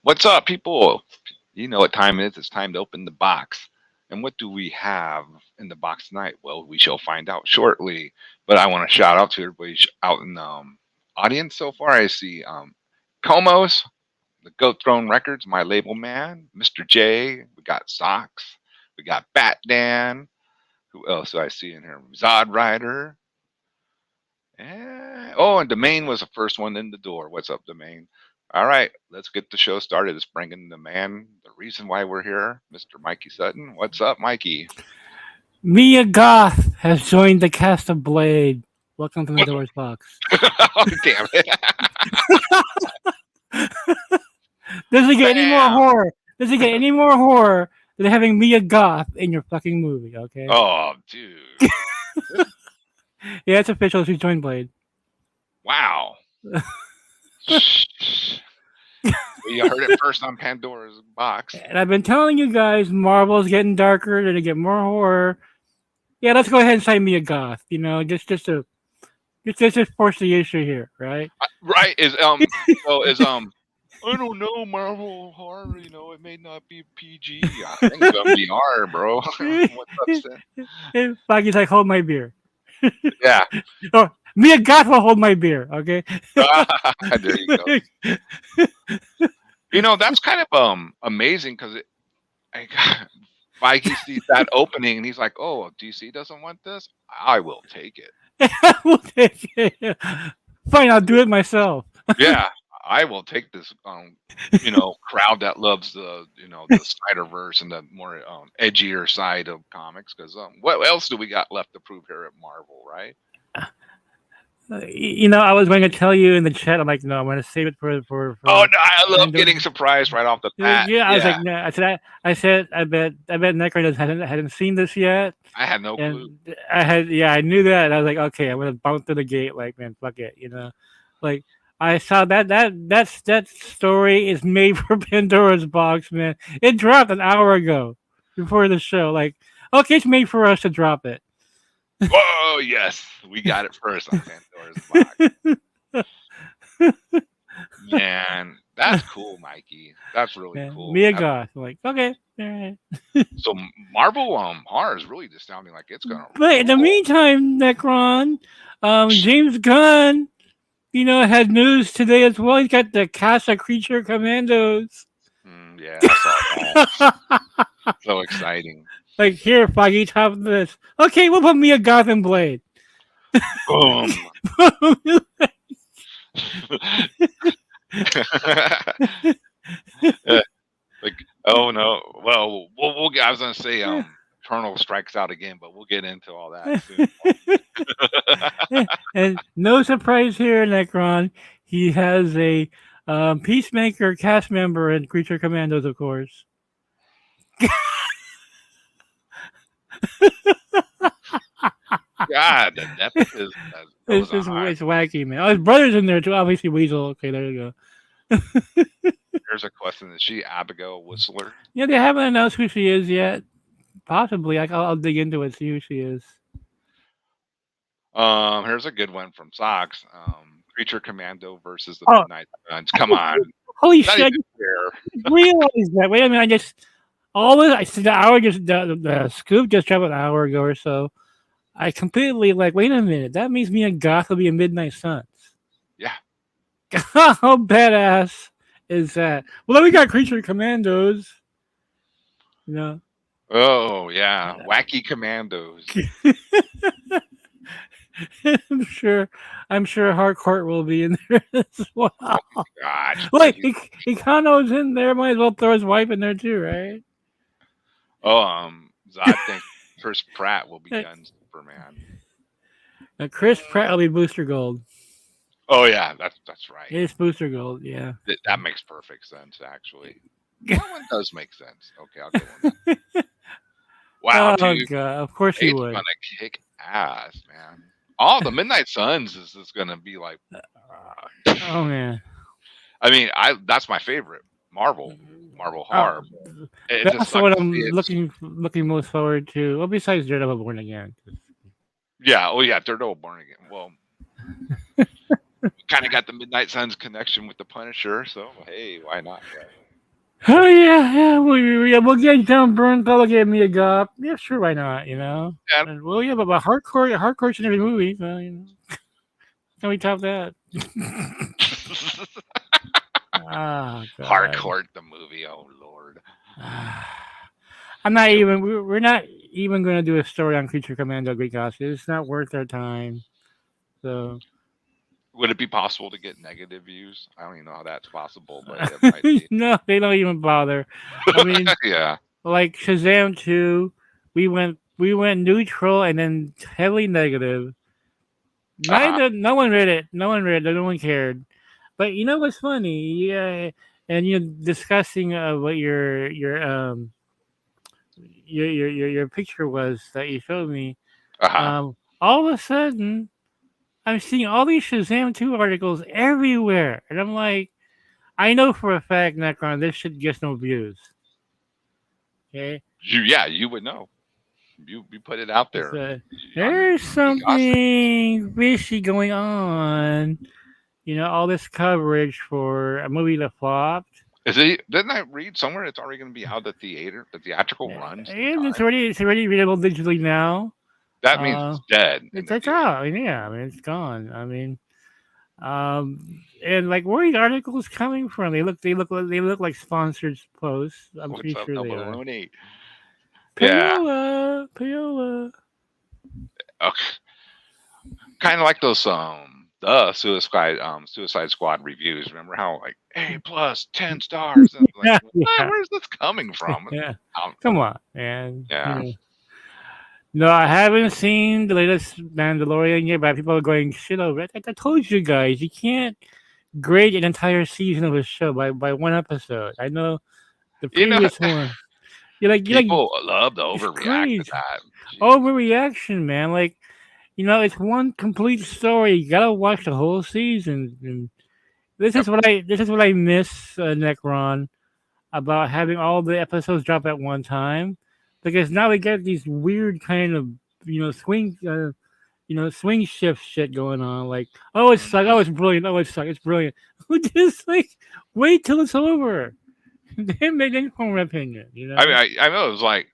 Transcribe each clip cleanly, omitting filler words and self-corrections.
What's up, people? You know what time it is. It's time to open the box. And what do we have in the box tonight? Well, we shall find out shortly. But I want to shout out to everybody out in the audience so far. I see Comos, the Goat Throne Records, my label man, Mr. J. We got Socks. We got Bat Dan. Who else do I see in here? Zod Rider. Oh, and Domain was the first one in the door. What's up, Domain? All right, let's get the show started. Let's bring in the man, the reason why we're here, Mr. Mikey Sutton. What's up, Mikey? Mia Goth has joined the cast of Blade. Welcome to Pandora's Box. Oh, damn it. Does it get any more Bam. horror? Does it get any more horror than having Mia Goth in your fucking movie? Okay. Oh, dude. Yeah, it's official. She's joined Blade. Wow. You heard it first on Pandora's Box. And I've been telling you guys, Marvel's getting darker. They're gonna get more horror. Yeah, let's go ahead and say Mia Goth. You know, just force the issue here, right? Right? I don't know, Marvel horror, it may not be PG. I think it's gonna be R, bro. What's upset? Foggy's like, hold my beer. Yeah. Oh, Mia Goth will hold my beer, okay? There you go. That's kind of amazing because Mikey sees that opening and he's like, "Oh, DC doesn't want this. I will take it. We'll take it. Fine, I'll do it myself. Yeah, I will take this. Crowd that loves the Snyderverse and the more edgier side of comics. Because what else do we got left to prove here at Marvel, right? I was going to tell you in the chat. I'm like, no, I'm going to save it for Oh no, I love getting surprised right off the bat. Yeah, I was like, no. I said, I bet Necron hadn't seen this yet. I had no clue. I knew that. And I was like, okay, I'm going to bounce through the gate. Like, man, fuck it, like. I saw that story is made for Pandora's Box, man. It dropped an hour ago before the show. Like, okay, it's made for us to drop it. Whoa, yes, we got it first on Pandora's Box. Man, that's cool, Mikey. That's really cool. Mia Goth, like, okay, all right. So Marvel horror is really just sounding like it's gonna. But in the meantime, Necron, James Gunn, had news today as well. He's got the cast of Creature Commandos. Yeah, I saw that. So exciting. Like, here, Foggy, top of this. Okay, we'll put Mia Goth and Blade. Boom. Like, oh no. Well, I was gonna say Eternal strikes out again, but we'll get into all that soon. And no surprise here, Necron. He has a Peacemaker cast member in Creature Commandos, of course. God, the depth is it's wacky, man. Oh, his brother's in there too. Obviously, Weasel. Okay, there you go. There's a question: is she Abigail Whistler? Yeah, they haven't announced who she is yet. Possibly, I'll dig into it, see who she is. Here's a good one from Socks. Creature Commando versus the Midnight Suns. Come on. Holy shit! I realized that. Wait a minute, I said the hour the scoop just dropped an hour ago or so. I completely wait a minute. That means me and Goth will be in Midnight Suns. Yeah. How badass is that? Well, then we got Creature Commandos. Oh yeah, wacky commandos. I'm sure Harcourt will be in there as well. Oh, God. Wait, Econo's in there. Might as well throw his wife in there too, right? Oh, I think Chris Pratt will be Gun Superman. Chris Pratt will be Booster Gold. Oh yeah, that's right. It's Booster Gold, yeah. That makes perfect sense, actually. That one does make sense. Okay, I'll get one. Wow, dude. God, of course he would. Gonna kick ass, man. Oh, the Midnight Suns is gonna be like. Oh man. I mean, that's my favorite Marvel horror. That's what I'm looking most forward to. Well, besides Daredevil Born Again. Yeah. Oh yeah, Daredevil Born Again. Well, kind of got the Midnight Suns connection with the Punisher, so hey, why not? Oh yeah, yeah. We'll get John Bernthal, get me a gop. Yeah, sure, why not? You know. Yeah. And, well, yeah, but hardcore's in every movie. So, you know, can we top that? Oh God. Hardcore the movie. Oh Lord. I'm not Can, even. We're not even going to do a story on Creature Commando Great Costume. It's not worth our time. So would it be possible to get negative views? I don't even know how that's possible, but it might be. no, they don't even bother. I mean, Yeah. like Shazam 2, we went neutral and then heavily negative. Uh-huh. Neither no one read it. No one read it. No one cared. But you know what's funny? Yeah, and you're discussing what your picture was that you showed me. Uh-huh. All of a sudden, I'm seeing all these Shazam 2 articles everywhere, and I'm like, I know for a fact, Necron, this shit gets no views. Okay, You would know. You put it out there so on there's Geekostic. something fishy going on. You know, all this coverage for a movie that flopped. Is it? Didn't I read somewhere it's already going to be out the theater? The theatrical run And sometime. it's already readable digitally now. That means Uh, it's dead in the it's theater. out. I mean, yeah, I mean, it's gone. I mean, and like where are these articles coming from? They look like sponsored posts. I'm What's pretty up, sure no they are. baloney? Yeah. Payola, payola. Okay. Kind of like those the Suicide Squad reviews. Remember how like A+, 10 stars and like Yeah, what? yeah, Where's this coming from? yeah. Um, Come on, man. You yeah. know. No, I haven't seen the latest Mandalorian yet, but people are going shit over it. I told you guys, you can't grade an entire season of a show by one episode. I know the You know, previous one. You're like, people love to it's overreact to crazy. that. Jeez. Overreaction, man. Like, it's one complete story. You gotta watch the whole season. And Yep. this is what I miss, Necron, about having all the episodes drop at one time, because now we get these weird kind of swing shift shit going on. Like, oh, it sucked. Mhm. Oh, it's brilliant. Oh, it sucked. It's brilliant. Just like wait till it's over. Then make any form of opinion. I mean, I know it was like,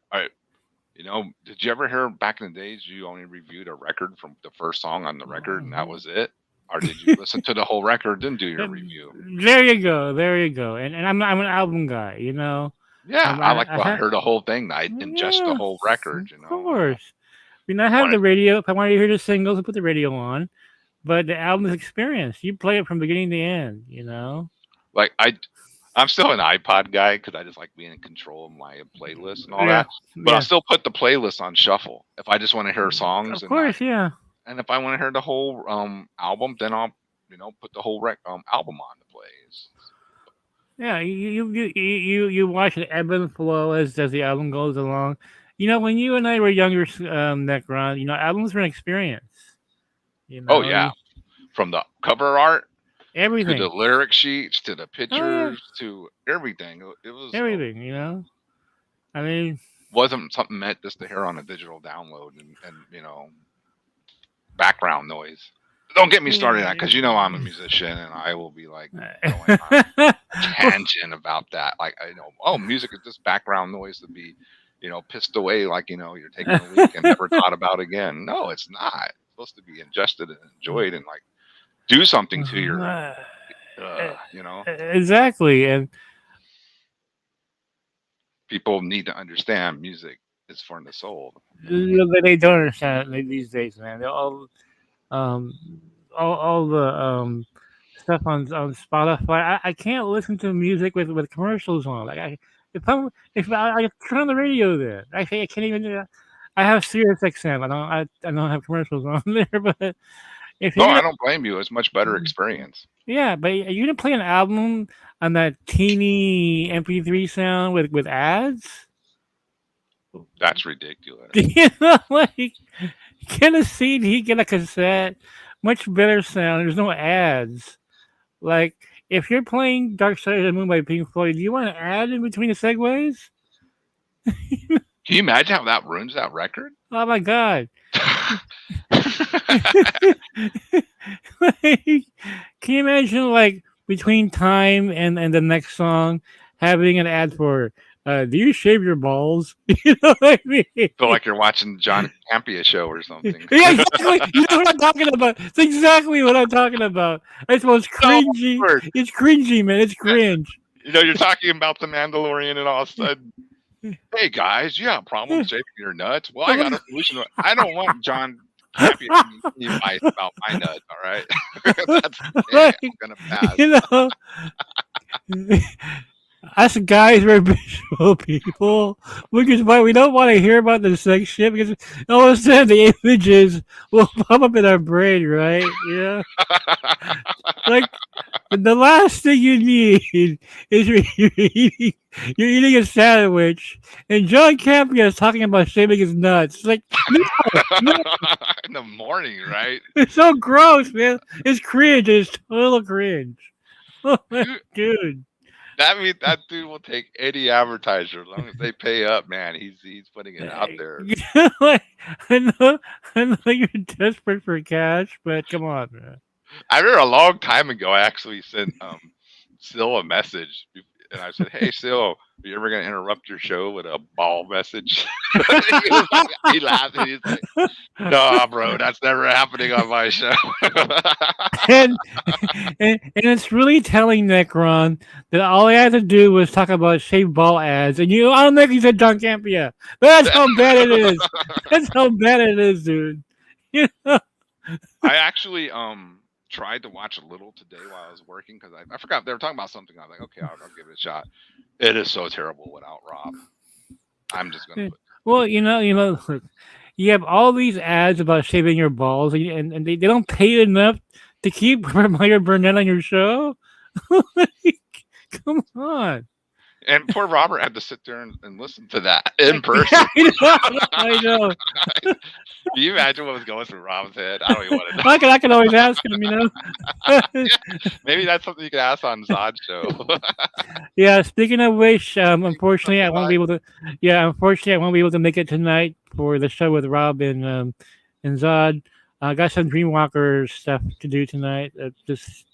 did you ever hear back in the days you only reviewed a record from the first song on the record and that was it? Or did you listen to the whole record then do your review? There you go. There you go. And I'm an album guy. You know. Yeah, I like I to have. hear the whole thing. I ingest the Yeah, whole record. of course. I mean, I have Want the radio. If I want to hear the singles, I put the radio on. But the album is experience. You play it from beginning to end. You know. like I'm still an iPod guy because I just like being in control of my playlist and all Yeah. that. But I'll Yeah. still put the playlist on shuffle if I just want to hear songs Of course. Yeah. and if I want to hear the whole album, then I'll put the whole album on the plays. Yeah, you watch it ebb and flow as the album goes along. When you and I were younger, Necron, albums were an experience. You Oh know, yeah, you, from the cover art to the everything. lyric sheets to the Oh yeah, pictures to everything. It was everything. I mean, wasn't something meant just to hear on a digital download and background noise. Don't get me started on that because I'm a musician and I will be like going on a tangent about that. Like I know, oh, music is just background noise to be, pissed away like you're taking a leak and never thought about again. No, it's not. It's supposed to be ingested and enjoyed and like do something to your, you know. exactly, and People need to understand music is for the soul. they don't understand it these days, man. They're um, all the stuff on Spotify. I can't listen to music with commercials on. Like if I turn on the radio, then I can't even. I have Sirius XM. I don't have commercials on there. But if No, you're I gonna don't blame you. It's much better experience. yeah, but are you gonna play an album on that teeny MP3 sound with ads? That's ridiculous. Like get a CD, get a cassette, much better sound. There's no ads. Like, if you're playing Dark Side of the Moon by Pink Floyd, do you want to add in between the segues? Can you imagine how that ruins that record? Oh my god! Like, can you imagine like between time and the next song having an ad for do you shave your balls? You know what I mean? Feel like you're watching John Campia show or something. Yeah, exactly. You know what I'm talking about. It's exactly what I'm talking about. It's most No, cringy. Lord. It's cringy, man. It's cringe. You're talking about the Mandalorian, and all of a sudden, hey guys, you have a problem shaving your nuts? Well, I got a solution. I don't want John Campia giving me advice about my nuts. All right, that's okay. Like, I'm gonna pass. you know, us guys are visual people, which is why we don't want to hear about the sex shit because all of a sudden the images will pop up in our brain, right? Yeah. Like the last thing you need is when you're eating a sandwich and John Campia is talking about shaving his nuts. It's like, no, no, In the morning, right? it's so gross, man. It's cringe. It's total cringe. Oh, Dude, dude. that means that dude will take any advertiser as long as they pay up. Man, he's putting it out there. Like, I know you're desperate for cash, but come on, man. I remember a long time ago, I actually sent Sil a message, and I said, "Hey, Sil, are you ever gonna interrupt your show with a ball message?" He laughed and he's like, "No, bro, that's never happening on my show." and, and it's really telling Necron that all he had to do was talk about shaved ball ads, and I don't think he said John Campia. But that's how bad it is. That's how bad it is, dude. You know? I actually tried to watch a little today while I was working because I forgot they were talking about something. I was like, okay, I'll give it a shot. It is so terrible without Rob. I'm just gonna put. Well, look, you have all these ads about shaving your balls, and they don't pay enough to keep Meyer Burnett on your show. Like, come on. And poor Robert had to sit there and listen to that in Yeah, person. I know. Can you imagine what was going through Rob's head? I don't even want to know. I can always ask him, Maybe that's something you can ask on Zod's show. Yeah, speaking of which, Come unfortunately, I won't Zod. be able to. Yeah, unfortunately, I won't be able to make it tonight for the show with Rob and Zod. I got some Dreamwalker stuff to do tonight. Just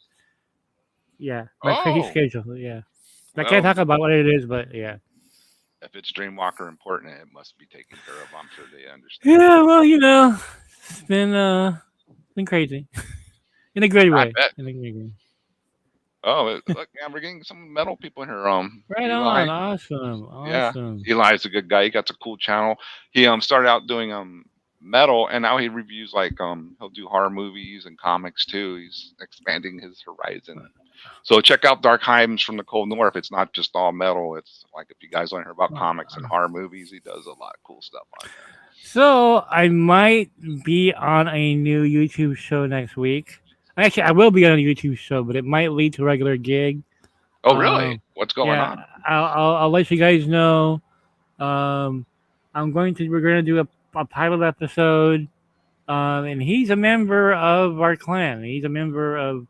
yeah, my crazy Oh, schedule. Yeah, I can't well, talk about what it is, but yeah. if it's Dreamwalker important, it must be taken care of. I'm sure they understand. Yeah, well, it's been crazy in a good I way. bet. In a good way. Oh, look, man, we're getting some metal people in here. Right Eli. on, awesome, Yeah, awesome. Eli's a good guy. He got a cool channel. He started out doing metal, and now he reviews like he'll do horror movies and comics too. He's expanding his horizon. So check out Dark Heims from the Cold North. It's not just all metal. It's like if you guys want to hear about comics and horror movies, he does a lot of cool stuff on there. So I might be on a new YouTube show next week. Actually, I will be on a YouTube show, but it might lead to a regular gig. Oh, really? Um, What's going yeah, on? I'll let you guys know. Um, we're going to do a pilot episode. And he's a member of our clan. He's a member of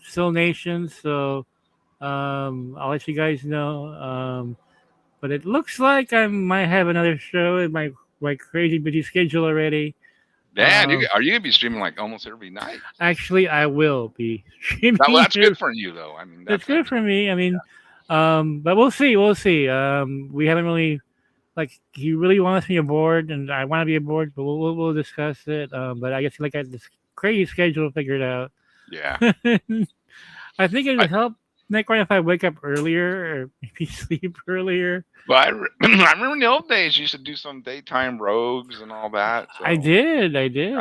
Soul Nation. So I'll let you guys know. But it looks like I might have another show in my crazy busy schedule already. Man, Um, are you gonna be streaming like almost every night? Actually, I will be streaming. That's good for you, though. I mean, That's that's good for actually me. I mean, but we'll see. We'll see. We haven't really like he really wants me aboard, and I want to be aboard, but we'll discuss it. But I guess like I got this crazy schedule figured out. yeah. I think it I, would help Nick right if I wake up earlier or maybe sleep earlier. but I remember in the old days you used to do some daytime rogues and all that. I So did, I I, did.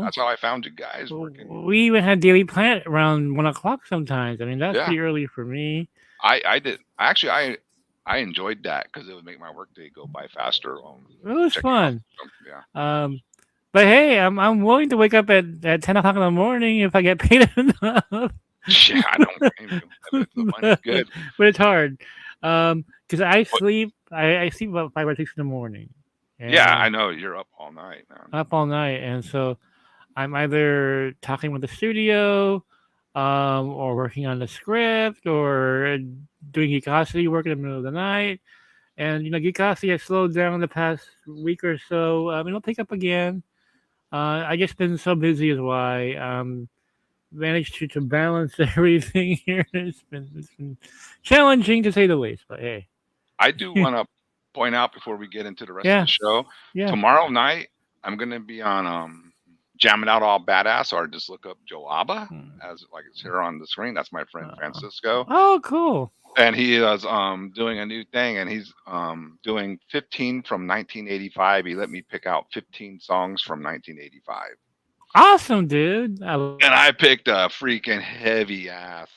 that's how I found you guys working. We even had Daily Planet around 1 o'clock sometimes. I mean, that's Yeah, pretty early for me. I did. Actually, I enjoyed that because it would make my workday go by faster. It was Checking out. fun. Yeah. Um, but hey, I'm willing to wake up at 10 o'clock in the morning if I get paid enough. Yeah, I don't blame you. The money's good. But it's hard. Because But I sleep about 5 or 6 in the morning, yeah, I and know you're up all night, man. up all night, and so I'm either talking with the studio, or working on the script, or doing Geekosity work in the middle of the night. And Geekosity has slowed down the past week or so. It'll pick up again. I just been so busy is why. managed to balance everything here. It's been challenging to say the least, but hey, I do want to point out before we get into the rest of yeah, the show. yeah. Tomorrow night, I'm gonna be on jamming out all badass, or just look up Joe Abba Hmm. as like it's here on the screen. That's my friend Uh, Francisco, oh, cool. and he is doing a new thing, and he's doing 15 from 1985. He let me pick out 15 songs from 1985. Awesome, dude. I love And it. I picked a freaking heavy ass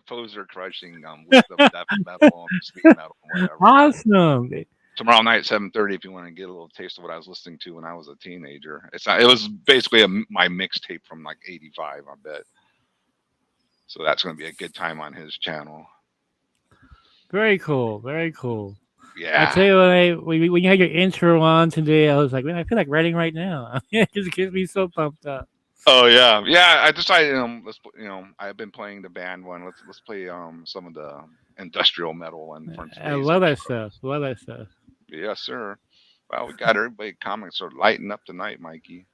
poser crushing list of death metal and speed metal and whatever. So Awesome. tomorrow night at 7:30, if you want to get a little taste of what I was listening to when I was a teenager. It's not, it was basically my mixtape from like '85, I bet. So that's going to be a good time on his channel. Very cool. Very cool. I tell Yeah. you, when you had your intro on today, I was like, man, I feel like writing right now. It just gets me so pumped up. Oh yeah, yeah. I decided I've been playing the band one. Let's play some of the industrial metal one from I today's love that intro. stuff. Love that stuff. Yes, sir. Well, we got everybody comments are lighting up tonight, Mikey.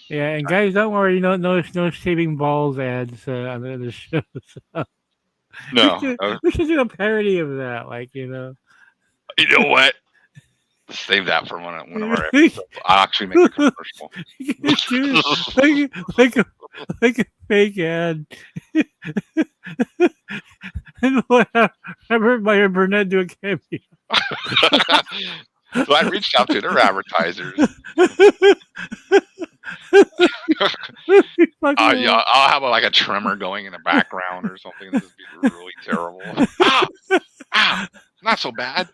Yeah, and guys, don't worry, no shaving balls ads on the show. So we No, should we should do a parody of that, like you know what? Let's save that for one of our we episodes. I'll actually make a commercial. could do like a like a fake ad. And I heard my Burnett do a cameo. So I reached out to their advertisers. Fucking Yeah, I'll have like a tremor going in the background or something. This would be really terrible. Ah, ah, not so bad.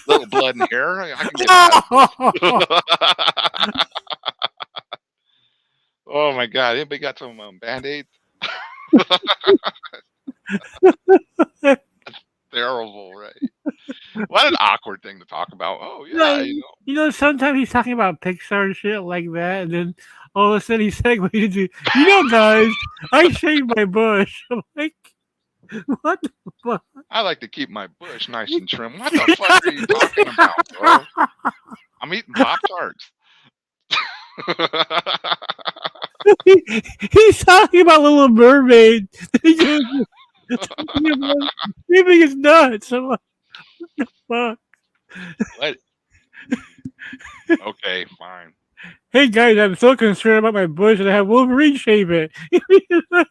Little blood and hair. I can get that. Oh my god! Anybody got some band aids? Terrible, right? What an awkward thing to talk about. Oh yeah, Like, sometimes he's talking about Pixar and shit like that, and then all of a sudden he segues into, guys, I shaved my bush. I'm like, what the fuck? I like to keep my bush nice and trim. What the fuck are you talking about, bro? I'm eating Pop Tarts. He's talking about Little Mermaid. He goes, talking about shaving his nuts. I'm like, fuck. What? Okay, fine. Hey guys, I'm so concerned about my bush and I have Wolverine shave it.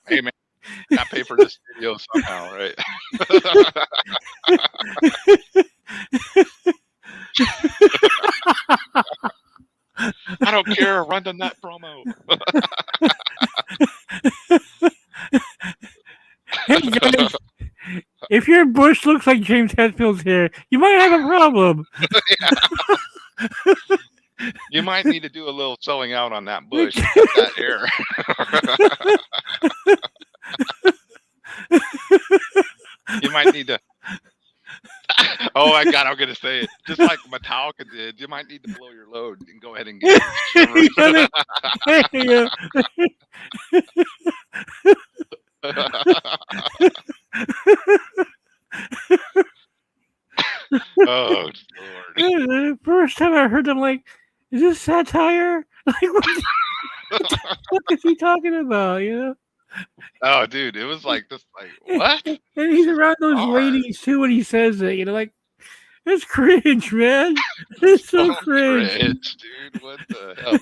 Hey man, got to pay for this studio somehow, right? I don't care. Run the nut promo. Hey guys, if your bush looks like James Hetfield's hair, you might have a problem. You might need to do a little sewing out on that bush to cut that hair. You might need to. Oh my god, I'm gonna say it. Just like Metallica did, you might need to blow your load and go ahead and get it. Oh Lord. The first time I heard them, like, is this satire? Like, what is he talking about? Oh dude, it was like this like what? And he's around those Hard. ladies too when he says it. Like, it's cringe, man. It's so cringe. Cringe, dude. What the hell?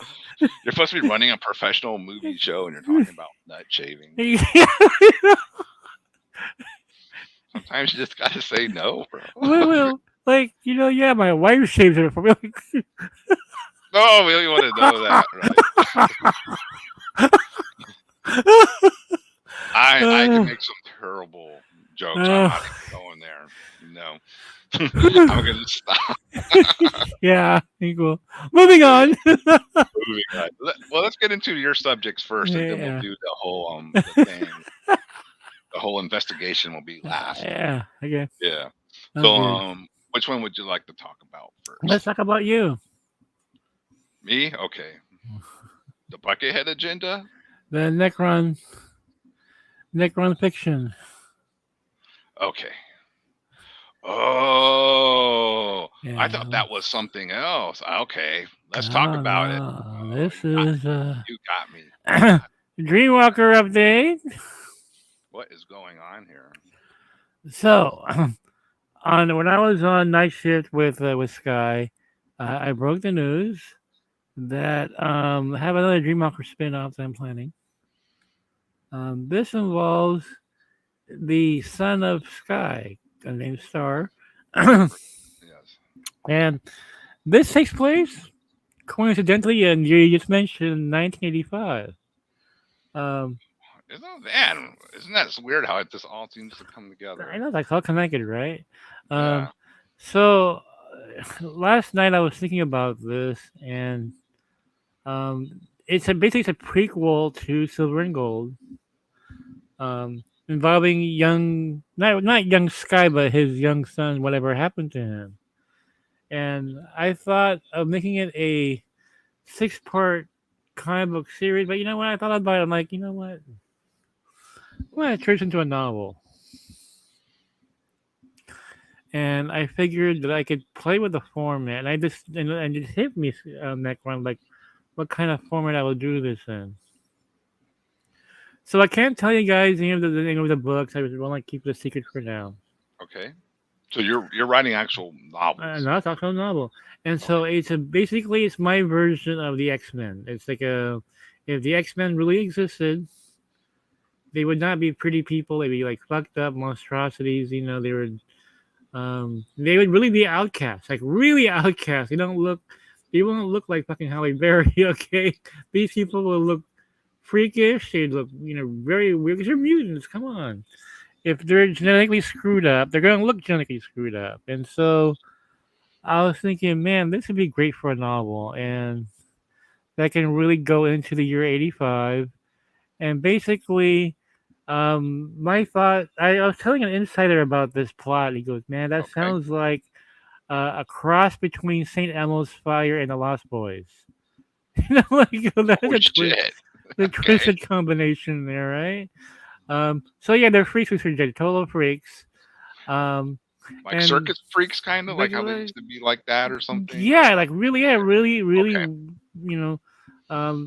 You're supposed to be running a professional movie show and you're talking about nut shaving. Sometimes you just gotta say no, bro. Well, like, yeah, my wife shaves it for me. No, we don't want to know that, right? I can make some terrible jokes. I'm not even going there. No. I'm gonna stop. Yeah, equal. Moving on. Moving on. Well, let's get into your subjects first, and then we'll do the whole the thing. The whole investigation will be last. Yeah. Okay. Yeah. Okay. So, which one would you like to talk about first? Let's talk about you. Me? Okay. The Buckethead agenda? The Necron fiction. Okay. Oh, Yeah. I thought that was something else. Okay, let's talk about it. This is You got me. Dreamwalker update. What is going on here? So, on when I was on night shift with Sky, I broke the news that I have another Dreamwalker spin-off that I'm planning. This involves the son of Sky, named Star, Yes. and this takes place coincidentally, and you just mentioned 1985. Um, Isn't that weird how it just all seems to come I together? know that's all connected, right? Um, Yeah. so last night I was thinking about this, and basically it's a prequel to Silver and Gold, involving young not young Sky, but his young son. Whatever happened to him, and I thought of making it a 6-part comic book series. But you know what? I thought about it. I'm like, you know what? I'm gonna turn it into a novel. And I figured that I could play with the format, and and it hit me next one like what kind of format I would do this in. So I can't tell you guys the name of the books. I just want to keep it a secret for now. Okay. So you're writing actual novels. No, it's also a novel, and so Okay. basically it's my version of the X Men. It's like a if the X Men really existed, they would not be pretty people. They'd be like fucked up monstrosities. They would really be outcasts, like really outcasts. They won't look like fucking Halle Berry. Okay, these people will look freakish. They look, very weird because they're mutants. Come on, if they're genetically screwed up, they're gonna look genetically screwed up. And so I was thinking, man, this would be great for a novel, and that can really go into the year '85. And basically, my thought, I was telling an insider about this plot. He goes, "Man, that Okay. sounds like a cross between Saint Elmo's Fire and the Lost Boys." Like that's Oh shit. the Okay. twisted combination there, right? So yeah, they're freaks with they're total freaks. Um, Like and circus freaks, kind of like how they like, used to be like that or something, or yeah, like like really, yeah, really, really, okay, you know,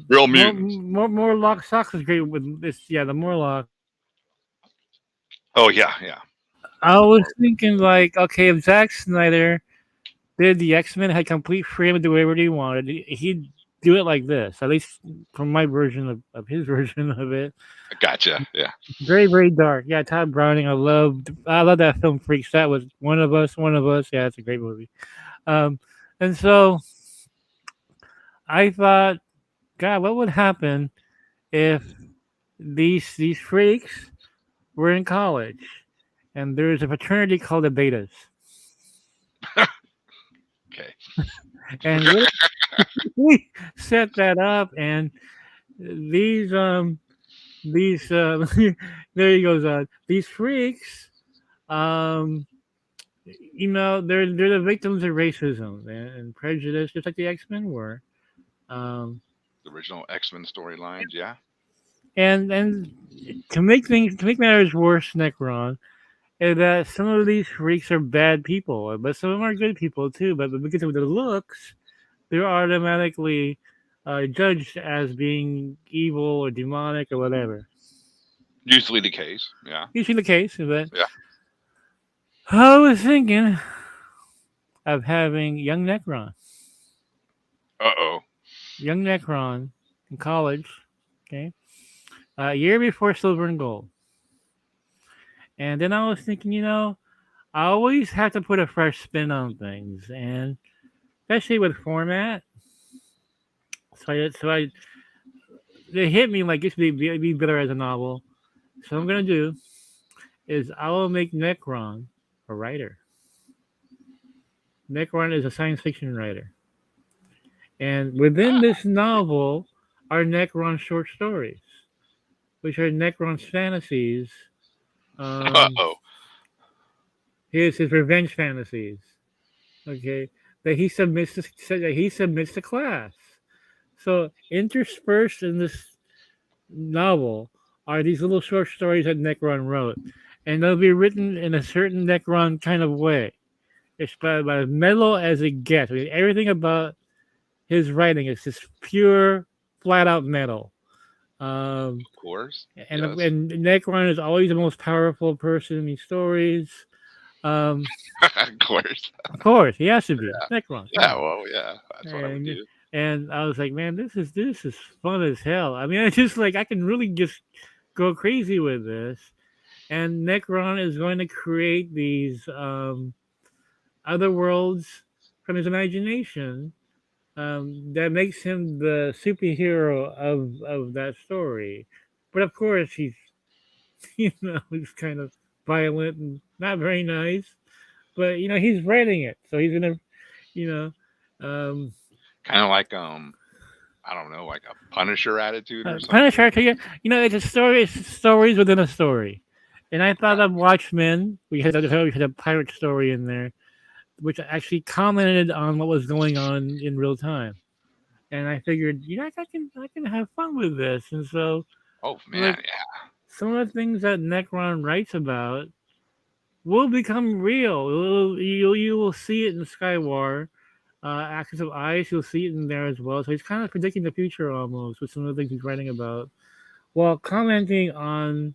real mutants. Morlock Socks is great with this. Yeah, the Morlock. Oh yeah, yeah. I was thinking like, okay, if Zack Snyder did the X Men had complete freedom to do whatever he wanted, he'd do it like this. At least from my version of his version of it. I gotcha. Yeah. Very, very dark. Yeah, Todd Browning. I love that film Freaks. That was one of us, one of us. Yeah, it's a great movie. Um, and so I thought, God, what would happen if these freaks were in college and there's a fraternity called the Betas, Okay. and we set that up, and these there he goes on these freaks, um they're the victims of racism and prejudice, just like the X-Men were. um The original X-Men storylines. Yeah. and to make matters worse, Necron, is that some of these freaks are bad people, but some of them are good people too. But because of their looks, they're automatically judged as being evil or demonic or whatever. Usually the case. Yeah. Usually the case, but Yeah. I was thinking of having Uh oh. young Necron in college, okay, a year before Silver and Gold. And then I was thinking, I always have to put a fresh spin on things, and especially with format. So it hit me like this would be better as a novel. So what I'm gonna Hmm. do is I will make Necron a writer. Necron is a science fiction writer, and within Ah. this novel are Necron short stories, which are Necron's fantasies, Uh um, oh. his revenge fantasies. Okay, that he submits to class. So interspersed in this novel are these little short stories that Necron wrote, and they'll be written in a certain Necron kind of way. It's about as mellow as it gets. I mean, everything about his writing is just pure, flat out metal. Um, Of course. Yes. and Necron is always the most powerful person in these stories. Um, Of course. of course, he has to be Necron. Come Yeah. on. Well, yeah. That's what I would And do. I was like, man, this is fun as hell. I mean, I just like I can really just go crazy with this. And Necron is going to create these other worlds from his imagination that makes him the superhero of that story. But of course, he's he's kind of violent and not very nice. But he's writing it, so he's gonna you know um, Kind of like I don't know, like a Punisher attitude or something. Punisher. It's a story. It's stories within a story. And I thought of Watchmen. We had a pirate story in there, which actually commented on what was going on in real time. And I figured, I can have fun with this. And so, Oh man, like, some of the things that Necron writes about will become real. You will see it in Skywar. Axis of Ice, you'll see it in there as well. So he's kind of predicting the future almost with some of the things he's writing about, while commenting on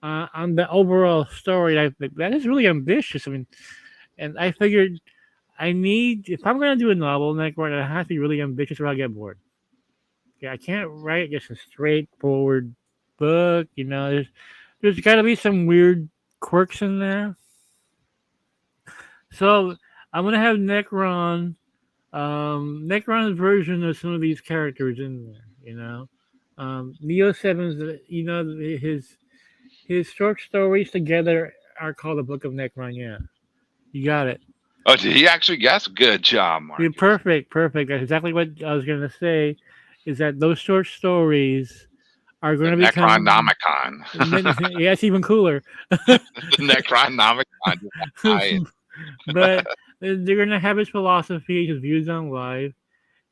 the overall story. I think that is really ambitious. I mean, and I figured if I'm gonna do a novel, Necron, it has to be really ambitious or I'll get bored. Yeah, I can't write just a straightforward book. There's got to be some weird quirks in there. So I'm gonna have Necron's version of some of these characters in there. Neo Seven's. His short stories together are called the Book of Necron. Yeah, you got it. oh, did he actually guess? Good job, You're Marcus. perfect, perfect. That's exactly what I was gonna say. Is that those short stories are going The to become Necronomicon. yeah, it's even cooler. The Necronomicon. I But they're going to have his philosophy, his views on life,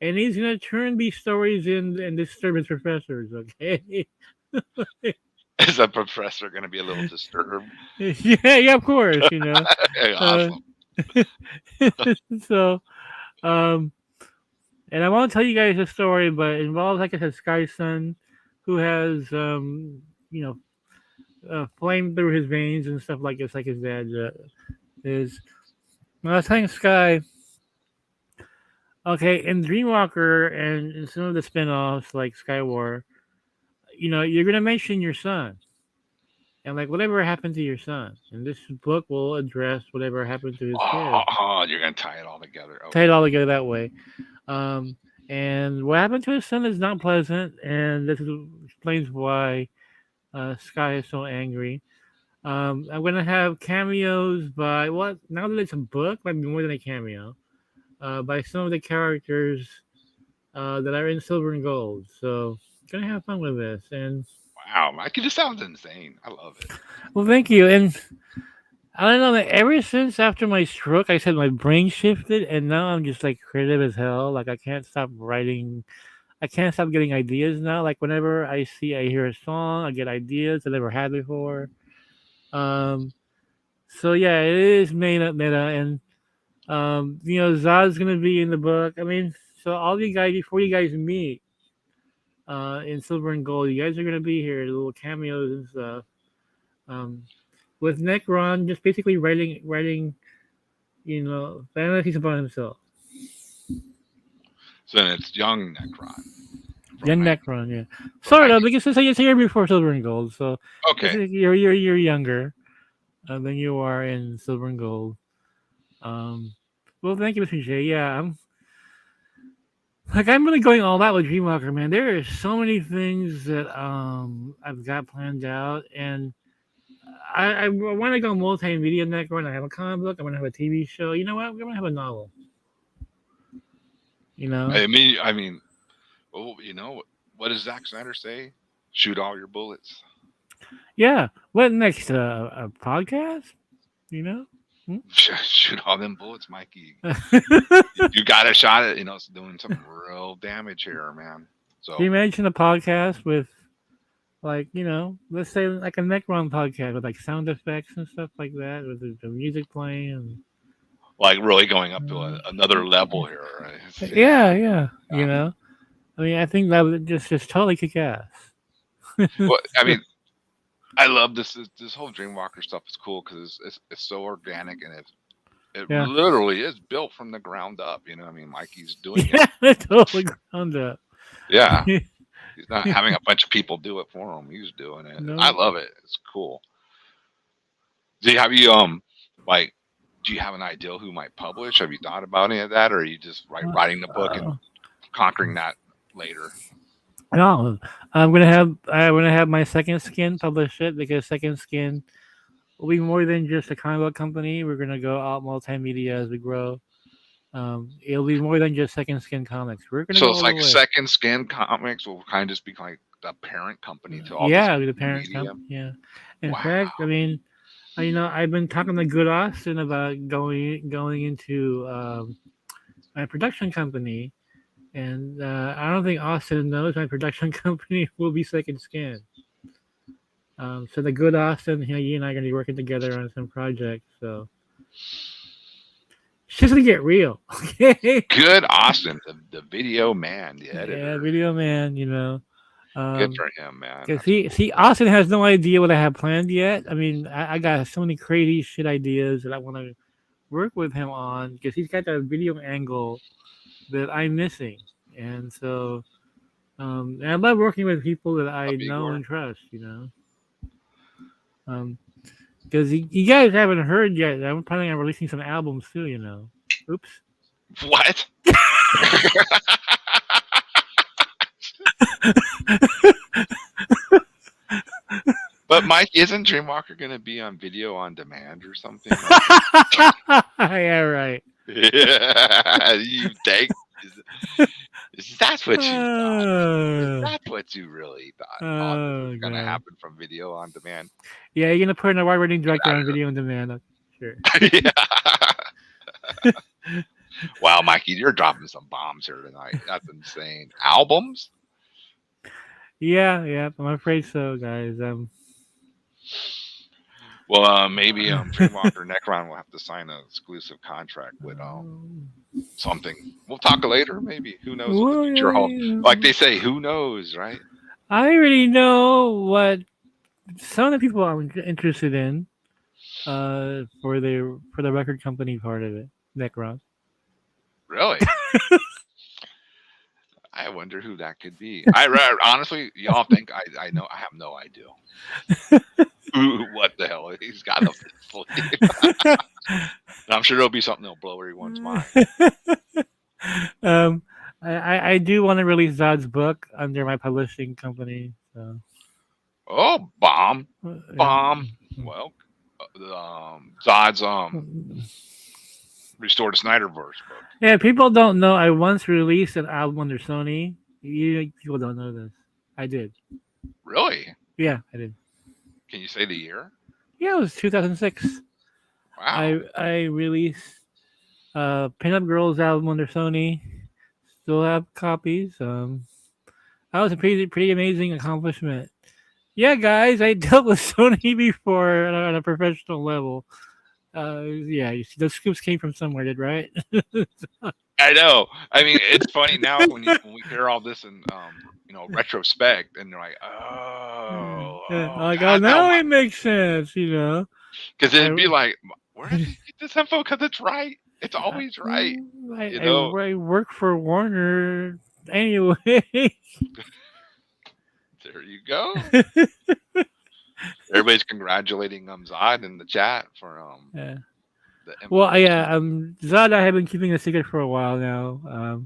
and he's going to turn these stories in and disturb his professors. Okay. is a professor going to be a little disturbed? Yeah, yeah, of course. Uh, Awesome. so, um, and I won't tell you guys the story, but it involves, like I said, Sky Sun, who has, you know, flame through his veins and stuff like this, like his dad is. When I was telling Sky, okay, in Dreamwalker and in some of the spin-offs like Skywar, you're gonna mention your son and like whatever happened to your son, and this book will address whatever happened to his kid. Oh, you're going to tie it all together. Tie it Okay. all together that way. Um, and what happened to his son is not pleasant, and explains why Sky is so angry. I'm gonna have cameos by what now that it's a book, might be more than a cameo. By some of the characters that are in Silver and Gold. So gonna have fun with this. And Wow, Mikey, this sounds insane. I love it. well, thank you. And I don't know. Like, ever since after my stroke, I said my brain shifted, and now I'm just like creative as hell. Like I can't stop writing. I can't stop getting ideas now. Like whenever I hear a song, I get ideas I never had before. Um, so yeah, it is meta, and Zod's gonna be in the book. I mean, so all you guys before you guys meet in Silver and Gold, you guys are gonna be here, little cameos and stuff. Um, with Necron just basically writing, fantasies about himself. So then it's young Necron from Young my Necron, yeah, from sort my of because it's here before Silver and Gold, so okay. you're younger than you are in Silver and Gold. Um, well, thank you, Mr. J. Yeah, I'm really going all out with Dreamwalker, man. There are so many things that I've got planned out, and I want to go multimedia next. We're gonna have a comic book. I'm gonna have a TV show. You know what? We're gonna have a novel. You know? I mean, well, what does Zack Snyder say? Shoot all your bullets. Yeah. What next? A podcast? You know? Hmm? Shoot all them bullets, Mikey. You got a shot at it's doing some real damage here, man. Can you So imagine a podcast with like let's say like a Necron podcast with like sound effects and stuff like that, with the music playing and like really going up to uh, another level here. Right? Yeah, yeah, yeah. yeah. I mean, I think that would just totally kick ass. Well, I mean, I love this whole Dreamwalker stuff is cool because it's so organic and it Yeah. literally is built from the ground up. You know, I mean, Mikey's doing it. Yeah, it's totally ground up. Yeah, he's not having a bunch of people do it for him. He's doing it. I No. love it. It's cool. Do you have you like? Do you have an idea who might publish? Have you thought about any of that, or are you just writing the book and Uh, conquering that later? no, I'm gonna have my Second Skin publish it because Second Skin will be more than just a comic book company. We're gonna go out multimedia as we grow. It'll be more than just Second Skin Comics. We're gonna So go it's all the like way. Second Skin Comics will kind of just be like the parent company to all this Yeah, the new parent media. company. Yeah. In Wow. fact, I mean, I've been talking to Good Austin about going into my production company, and I don't think Austin knows my production company will be Second Skin. So the Good Austin, you and I are gonna be working together on some projects. So it's just gonna get real, okay? Good Austin, the video man, the Yeah, editor. video man, Good um, for him, man. cause That's see, Austin has no idea what I have planned yet. I mean, I got so many crazy shit ideas that I want to work with him on because he's got that video angle that I'm missing, and so and I love working with people that a I know Igor. and trust. Because you guys haven't heard yet. I'm planning on releasing some albums too. Oops. What? But Mike, isn't Dreamwalker gonna be on video on demand or something like that? Yeah, right. Yeah, you think? Is that what you thought? Is Uh, that what you really thought? All this oh is gonna god. happen from video on demand? Yeah, you're gonna put an award-winning Get director out on video on demand. Sure. of here! Yeah. Wow, Mikey, you're dropping some bombs here tonight. That's insane. Albums? Yeah, yeah. I'm afraid so, guys. Well, maybe Dreamwalker Necron will have to sign an exclusive contract with something. We'll talk later. Maybe who knows what the well, future holds? Like they say, who knows, right? I already know what some of the people I'm interested in. For the record company part of it, Necron. Really? I wonder who that could be. Honestly, y'all think I know? I have no idea. What the hell? He's got a sleeve. I'm sure there'll be something that'll blow everyone's mind. um, I do want to release Zod's book under my publishing company. So, Oh, bomb, yeah. bomb. Well, Zod's Restore the Snyderverse book. Yeah, people don't know. I once released an album under Sony. People don't know this. I did. Really? Yeah, I did. Can you say the year? Yeah, it was 2006. Wow. I released Pinup Girls album under Sony. Still have copies. That was a pretty amazing accomplishment. Yeah, guys, I dealt with Sony before on a professional level. Yeah, you see, those scoops came from somewhere, did right? I know. I mean, it's funny now when we hear all this in retrospect, and they're like, Yeah, oh, like, oh, God, now now it makes sense. because I, it'd be like, where did he get this info? Because it's right. It's I, always right. You I, know. I work for Warner anyway. There you go. Everybody's congratulating Zod in the chat for Yeah. the Well, information. yeah, Zod, I have been keeping a secret for a while now.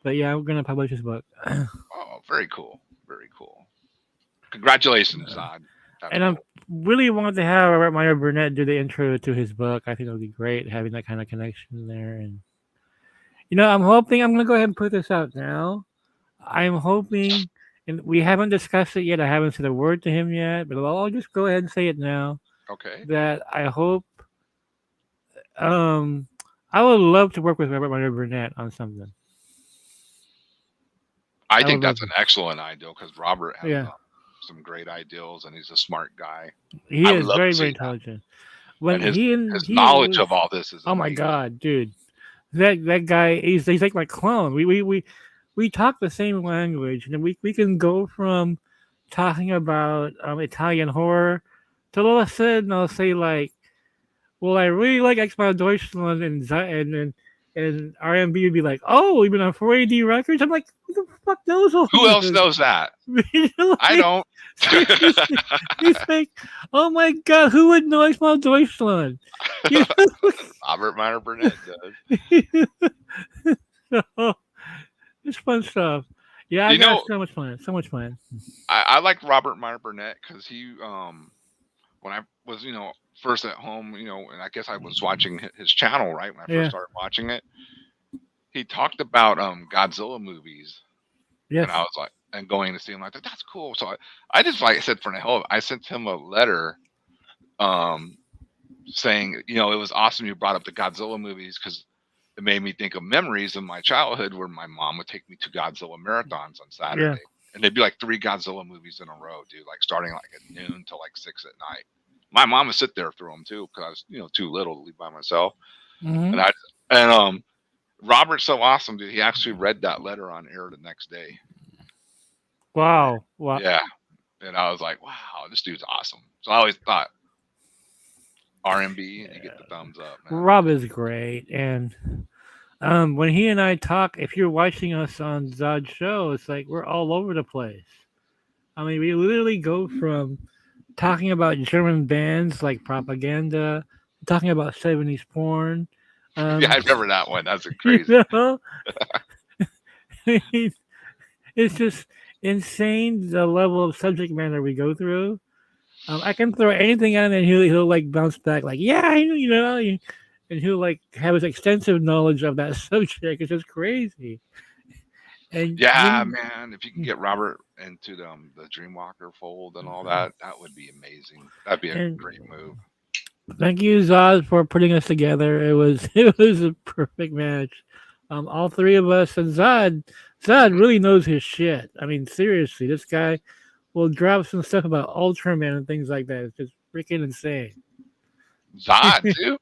But yeah, I'm gonna publish his book. Oh, very cool. Very cool. Congratulations, Zod. That's And I cool. really want to have Robert Meyer Burnett do the intro to his book. I think it would be great having that kind of connection there. And I'm hoping I'm gonna go ahead and put this out now. I'm hoping, and we haven't discussed it yet. I haven't said a word to him yet, but I'll just go ahead and say it now. Okay. That I hope. Um, I would love to work with Robert Meyer Burnett on something. I I would think love that's to. an excellent idea because Robert has Yeah, some great ideals and he's a smart guy. he I would is love to very see that. intelligent. And When his he knowledge was, of all this is oh my amazing. god, dude, that guy he's like my clone. We talk the same language, and we can go from talking about Italian horror, to all of a sudden I'll say like, well, I really like Ex Deutschland and RMB would be like, oh, even on 4AD records. I'm like, who the fuck knows all Who else this? knows that? I Like, don't. seriously, he's like, oh my god, who would know Ex Deutschland? You Robert Minor Burnett does. know, it's fun stuff. Yeah, I You got know, so much fun, so much fun. I like Robert Minor Burnett because he when I was first at home, and I guess I was watching his channel right when I first Yeah, started watching it. He talked about Godzilla movies, and yes, I was like, and going to see him like that. That's cool. So I just like I said for the hell of it, I sent him a letter um saying, it was awesome you brought up the Godzilla movies because it made me think of memories of my childhood where my mom would take me to Godzilla marathons on yeah. Saturday. And they'd be like three Godzilla movies in a row, dude, like starting like at noon till like 6 at night. My mom would sit there through them too because I was, too little to leave by myself. Hmm. And and Robert's so awesome, dude. He actually read that letter on air the next day. Wow, wow. Yeah. And I was like, wow, this dude's awesome. So I always thought R&B, and you get the thumbs up, man. Rob is great, and when he and I talk, if you're watching us on Zod's show, it's like we're all over the place. I mean, we literally go from talking about German bands like Propaganda, talking about 70s porn. Yeah, Um, I remember that one. That's you crazy. know, it's just insane the level of subject matter we go through. I can throw anything at him and he'll like bounce back like, yeah, I know, and he'll like have his extensive knowledge of that subject. It's just crazy. And Yeah, you man. If you can get Robert into the Dreamwalker fold and all that, that would be amazing. That'd be a and great move. thank you, Zod, for putting us together. It was it was a perfect match. All three of us and Zod Hmm. really knows his shit. I mean, seriously, this guy will drop some stuff about Ultraman and things like that. It's just freaking insane. Zod too.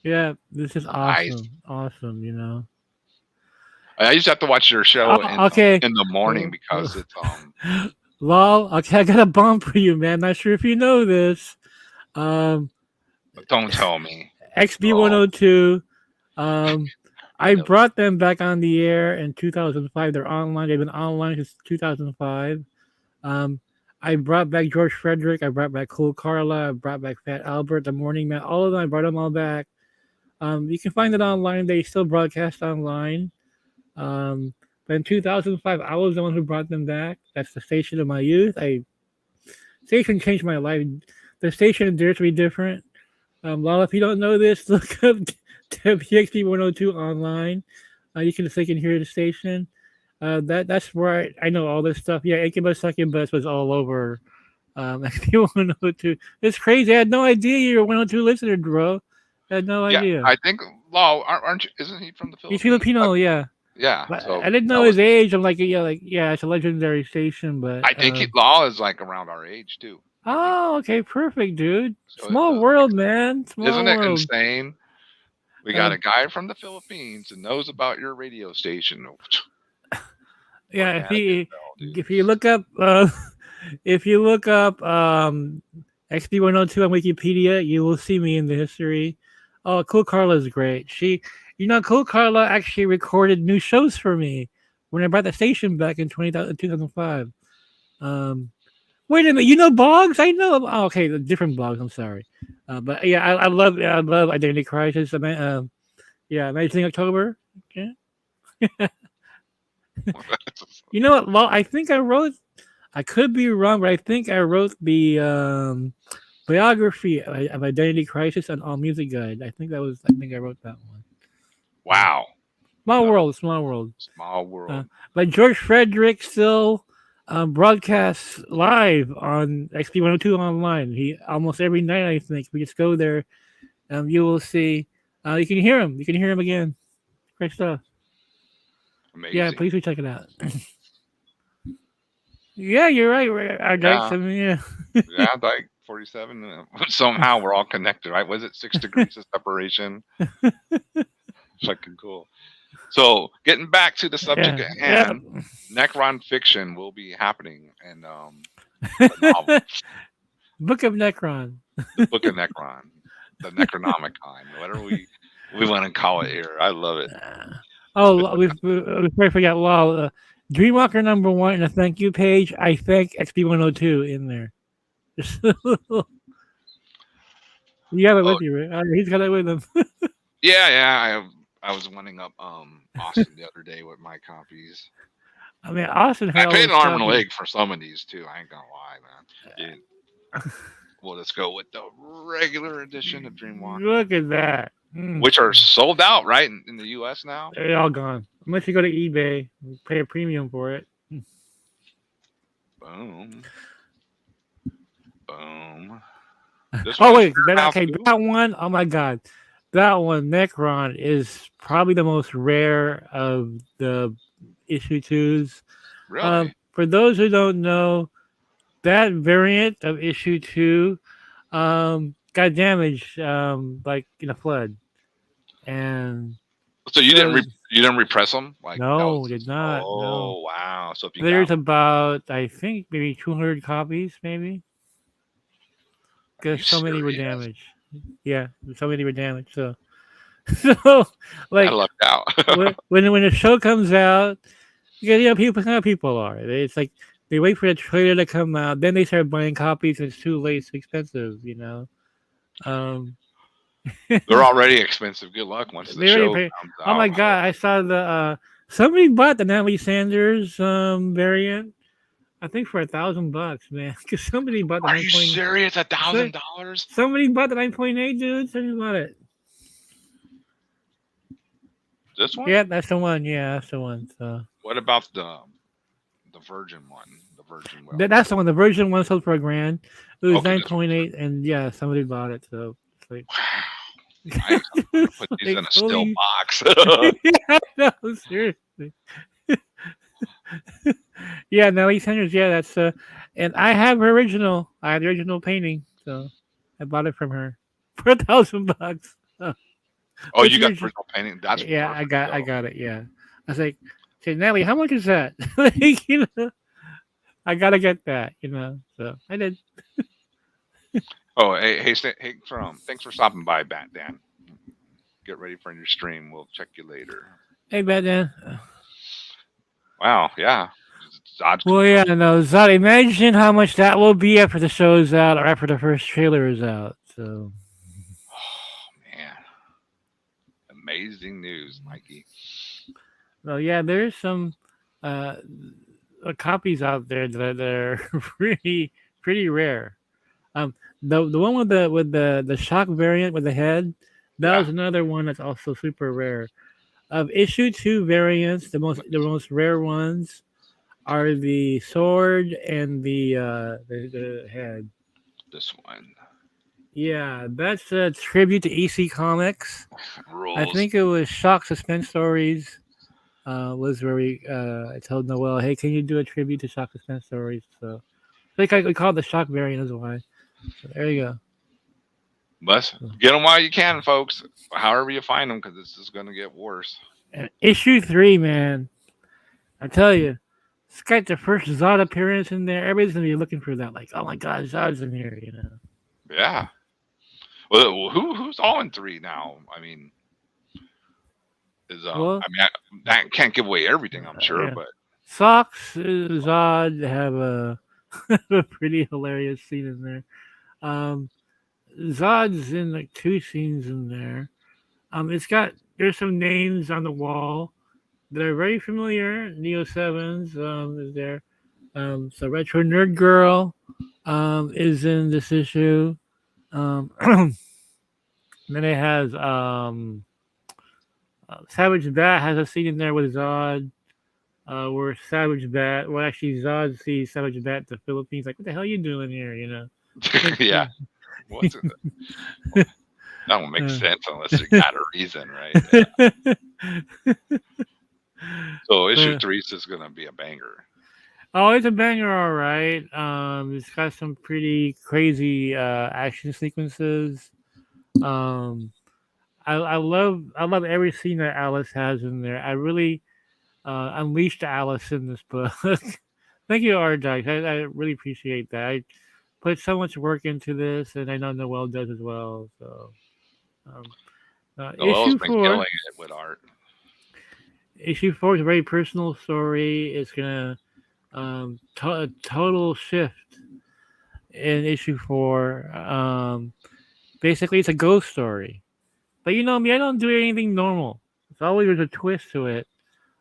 Yeah, this is Nice. awesome, awesome. I used to have to watch your show Okay. in the morning Uh, because it's Lol, okay, I got a bomb for you, man. Not sure if you know this. Um, Don't tell me. Oh, XB102. Um, he I knows. brought them back on the air in 2005. They're online. They've been online since 2005. Um, I brought back George Frederick. I brought back Cool Carla. I brought back Fat Albert, the Morning Man. All of them. I brought them all back. You can find it online. They still broadcast online. But in 2005, I was the one who brought them back. That's the station of my youth. Station changed my life. The station dares to be different. Well, if you don't know this, look up WXP 102 online. You can they can hear the station. That's where I know all this stuff. Yeah, Incubus Succubus was all over XP 102. It's crazy. I had no idea you were a 102 listener, bro. I had no Yeah, idea. I think Law aren't you, isn't he from the He's Philippines? Filipino, yeah. Yeah. But So I didn't that know was. his age. I'm like, yeah, it's a legendary station. But I think Law is like around our age too. I think oh, okay, perfect, dude. so. It Small doesn't make world, sense. man. Isn't Small it world. insane? We got Um, a guy from the Philippines that knows about your radio station. yeah, Organic as hell, dude. if you look up if you look up XB102 on Wikipedia, you will see me in the history. Oh, Cool Carla is great. Cool Carla actually recorded new shows for me when I brought the station back in 2005. Um, Wait a minute, you know Boggs? I know. Oh, okay, the different Boggs. I'm sorry, but yeah, I love Identity Crisis. Yeah, Amazing October. Yeah. You know what? Well, I think I wrote. I could be wrong, but I think I wrote the biography of Identity Crisis on All Music Guide. I think that was. I think I wrote that one. Yeah. Wow. Small No, world, small world. small Uh, world. but George Frederick still broadcasts live on XP 102 online. He almost every night, I think. We just go there. You will see. You can hear him. You can hear him again. Great stuff. Yeah, Amazing. please do check it out. Yeah, you're right. Our dikes. Yeah. I mean, yeah. Yeah. Like 47. Somehow we're all connected, right? Was it 6 degrees of separation? Fucking cool. So getting back to the subject Yeah, at yeah. hand, Necron fiction will be happening in the novel, Book of Necron. the Book of Necron, the Necronomicon, whatever we want to call it here. I love it. It's Oh, we probably forgot. Well, Dreamwalker number one in a thank you page. I thank XB102 in there. You have it oh with you, right? He's got it with him. yeah, yeah. I was winding up Austin the other day with my copies. I mean, Austin I had all paid an those arm and a copies. leg for some of these too. I ain't gonna lie, man. Yeah, we'll just go with the regular edition of Dreamwalker, Look at that. Mm. which are sold out right in the U.S. now. They're all gone. Unless you go to eBay, and pay a premium for it. Boom, boom. This one Oh is wait, Warehouse okay, Goods. that one. Oh my god, that one Necron is probably the most rare of the issue twos. Really? For those who don't know, that variant of issue two got damaged like in a flood, and So so you didn't repress them? Like that was no, did not. No, oh wow. So if you got there's about I think maybe 200 copies, maybe are you because so many were serious? damaged. Yeah, so many were damaged. So so I like lucked out. when the show comes out, you know people how people are. It's like they wait for the trailer to come out, then they start buying copies. And it's too late, it's too expensive. You know, um, They're already expensive. Good luck once the they already show pay. comes Oh my out. god, I saw the somebody bought the Natalie Sanders variant. I think for $1,000, man. Because somebody bought the Are nine you point. serious? A so- thousand dollars? Somebody bought the 9.8, dude. Somebody bought it. This one? Yeah, that's the one. Yeah, that's the one. So What about the Virgin one? The Virgin well. that's the one. The version one sold for $1,000. It was Okay, nine this one. point eight, and yeah, somebody bought it. So it's like, Wow. Nice. I'm gonna it's put these in like a still holy. box. Yeah, no, seriously. Yeah, Nelly Sanders. Yeah, that's and I have her original. I had the original painting, so I bought it from her for $1,000. Oh, What's you your got the original painting? That's Yeah, perfect I though. got it. Yeah, I was like, "Say, Nelly, how much is that?" Like, I gotta get that. So I did. Oh, hey, thanks for stopping by, Bat Dan. Get ready for your stream. We'll check you later. Hey, Batman. Wow, yeah. Zod's Well, yeah, no, Zod. Imagine how much that will be after the show is out or after the first trailer is out. So, oh man, amazing news, Mikey. well, yeah, there's some uh, copies out there that are pretty rare. Um, the one with the shock variant with the head, that Yeah, was another one that's also super rare. Of issue two variants, the most rare ones are the sword and the head. this one Yeah, that's a tribute to EC Comics. I rules. think it was Shock Suspense Stories. Was where I told Noel, hey, can you do a tribute to Shock Suspense Stories? So I think we call it the Shock variant as why. So there you But go. get them while you can, folks. However you find them, because this is going to get worse. And issue three, man, I tell you, it's got the first Zod appearance in there. Everybody's gonna be looking for that. Like, oh my god, Zod's in here, you know. Yeah. Well, who's all in three now? I mean, is Well, I mean, that can't give away everything, I'm sure, yeah. but Socks, Zod have a, a pretty hilarious scene in there. Um, Zod's in like two scenes in there. There's some names on the wall that are very familiar. Neo Sevens is there. So Retro Nerd Girl is in this issue. Then it has Savage Bat has a scene in there with Zod. Where Savage Bat, well, actually, Zod sees Savage Bat in the Philippines. Like, what the hell are you doing here? You know? Like, yeah. What's it? That won't make uh, sense unless you got a reason, right? Yeah. So issue uh, three is going to be a banger. oh, it's a banger, all right. It's got some pretty crazy action sequences. Um, I love every scene that Alice has in there. I really unleashed Alice in this book. Thank you, Arjak. I really appreciate that. I put so much work into this, and I know Noel does as well. So, um, Noel's issue been four, killing it with art. issue four is a very personal story. It's gonna a total shift in issue four. Basically, it's a ghost story. But you know me, I don't do anything normal. It's always there's a twist to it.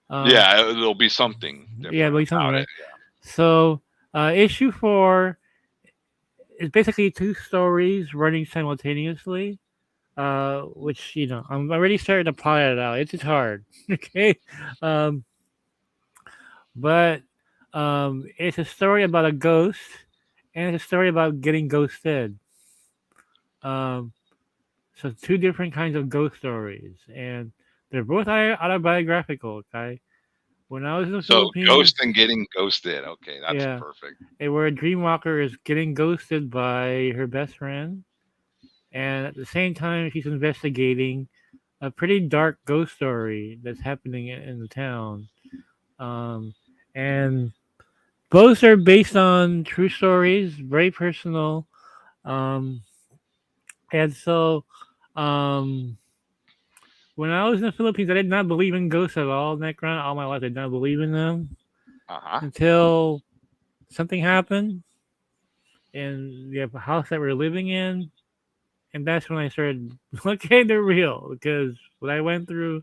Um, Yeah, it'll be something yeah, different but something about it. right. So, issue four is basically two stories running simultaneously. Which I'm already starting to plot it out. It's just hard, okay? Um, but it's a story about a ghost, and it's a story about getting ghosted. Um, so two different kinds of ghost stories, and they're both autobiographical. Okay, when I was in the So Philippines, ghost and getting ghosted. Okay, that's yeah, perfect. where a dreamwalker is getting ghosted by her best friend, and at the same time she's investigating a pretty dark ghost story that's happening in the town. Um, and both are based on true stories, very personal. Um, and so, um, when I was in the Philippines, I did not believe in ghosts at all. Necron, all my life, I did not believe in them Uh huh. until something happened in the house that we're living in, and that's when I started. Okay, they're real because what I went through,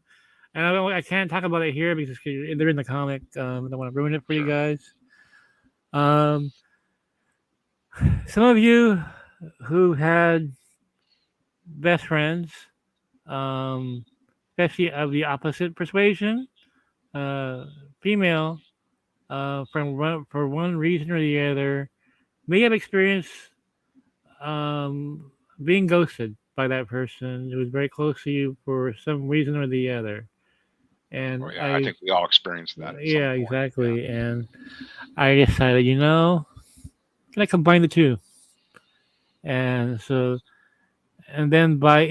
and I can't talk about it here because they're in the comic. I don't want to ruin it for you Sure. guys. Um, some of you who had best friends, um, especially of the opposite persuasion, uh, female, for one reason or the other, may have experienced um, being ghosted by that person who was very close to you for some reason or the other. Oh And yeah, I think we all experienced that at some yeah, point. Yeah. exactly. And I decided, can I combine the two? And so, and then by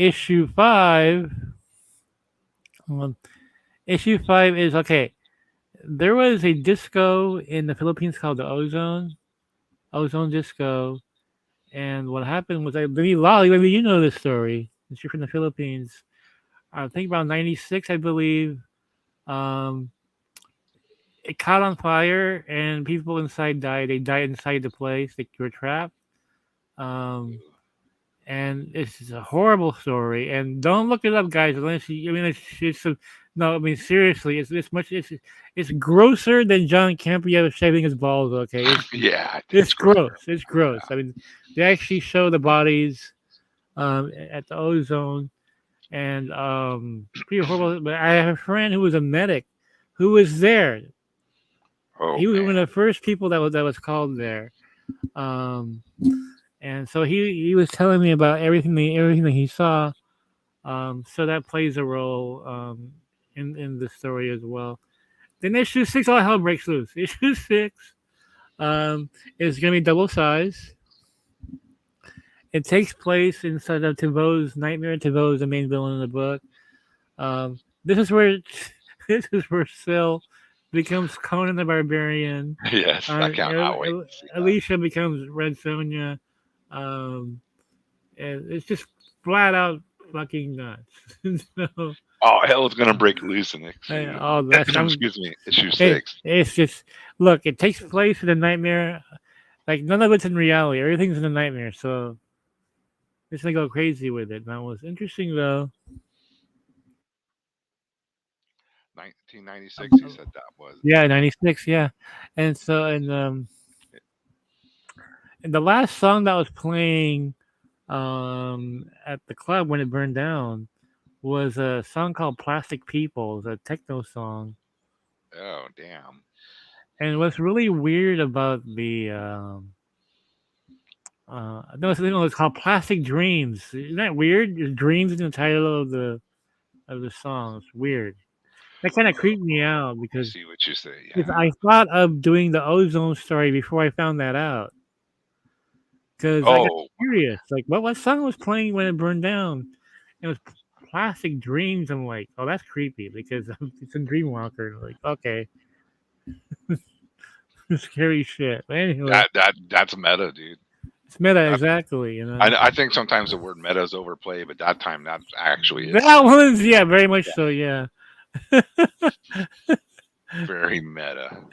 um, issue five is okay. There was a disco in the Philippines called the Ozone Disco. And what happened was, maybe Lolly, maybe you know this story. Since you're from the Philippines. I think around '96, I believe. Um, it caught on fire and people inside died. They died inside the place. They were trapped. Um, and it's just a horrible story. And don't look it up, guys. Unless you, I mean, no. I mean, seriously, it's much. It's grosser than John Campea shaving his balls. Okay, Yeah, I think it's it's grosser. gross. It's gross. I mean, they actually show the bodies at the ozone, and pretty horrible. But I have a friend who was a medic, who was there. Oh He was one man. of the first people that was called there. Um, and so he was telling me about everything that he saw. So that plays a role in the story as well. Then issue six, all hell breaks loose. Issue six is going to be double size. It takes place inside of Thibault's nightmare. Thibault is the main villain in the book. This is where this is where Syl becomes Conan the Barbarian. Yes, I cannot wait to see that. Alicia becomes Red Sonja. Um, and it's just flat out fucking nuts. So, Oh, hell is gonna break loose in issue. all that Excuse me, issue hey, 6. it's just look. It takes place in a nightmare. Like none of it's in reality. Everything's in a nightmare. So it's gonna go crazy with it. Now, what's interesting though, 1996. He said that was. yeah, '96, yeah, and so and the last song that was playing at the club when it burned down was a song called "Plastic People." It's a techno song. Oh damn. And what's really weird about the no, it's called "Plastic Dreams." Isn't that weird? There's dreams in the title of the song. It's weird. That kind of creeped me out I because see what you say. because Yeah. I thought of doing the ozone story before I found that out. Because I got Oh curious, like what song was playing when it burned down? It was plastic dreams. I'm like, oh, that's creepy because it's a dreamwalker. Like, okay, scary shit. But anyway, That's meta, dude. it's meta That, exactly. You know, I think sometimes the word meta is overplayed, but that time that actually is that one's yeah, very much so. Yeah. very meta.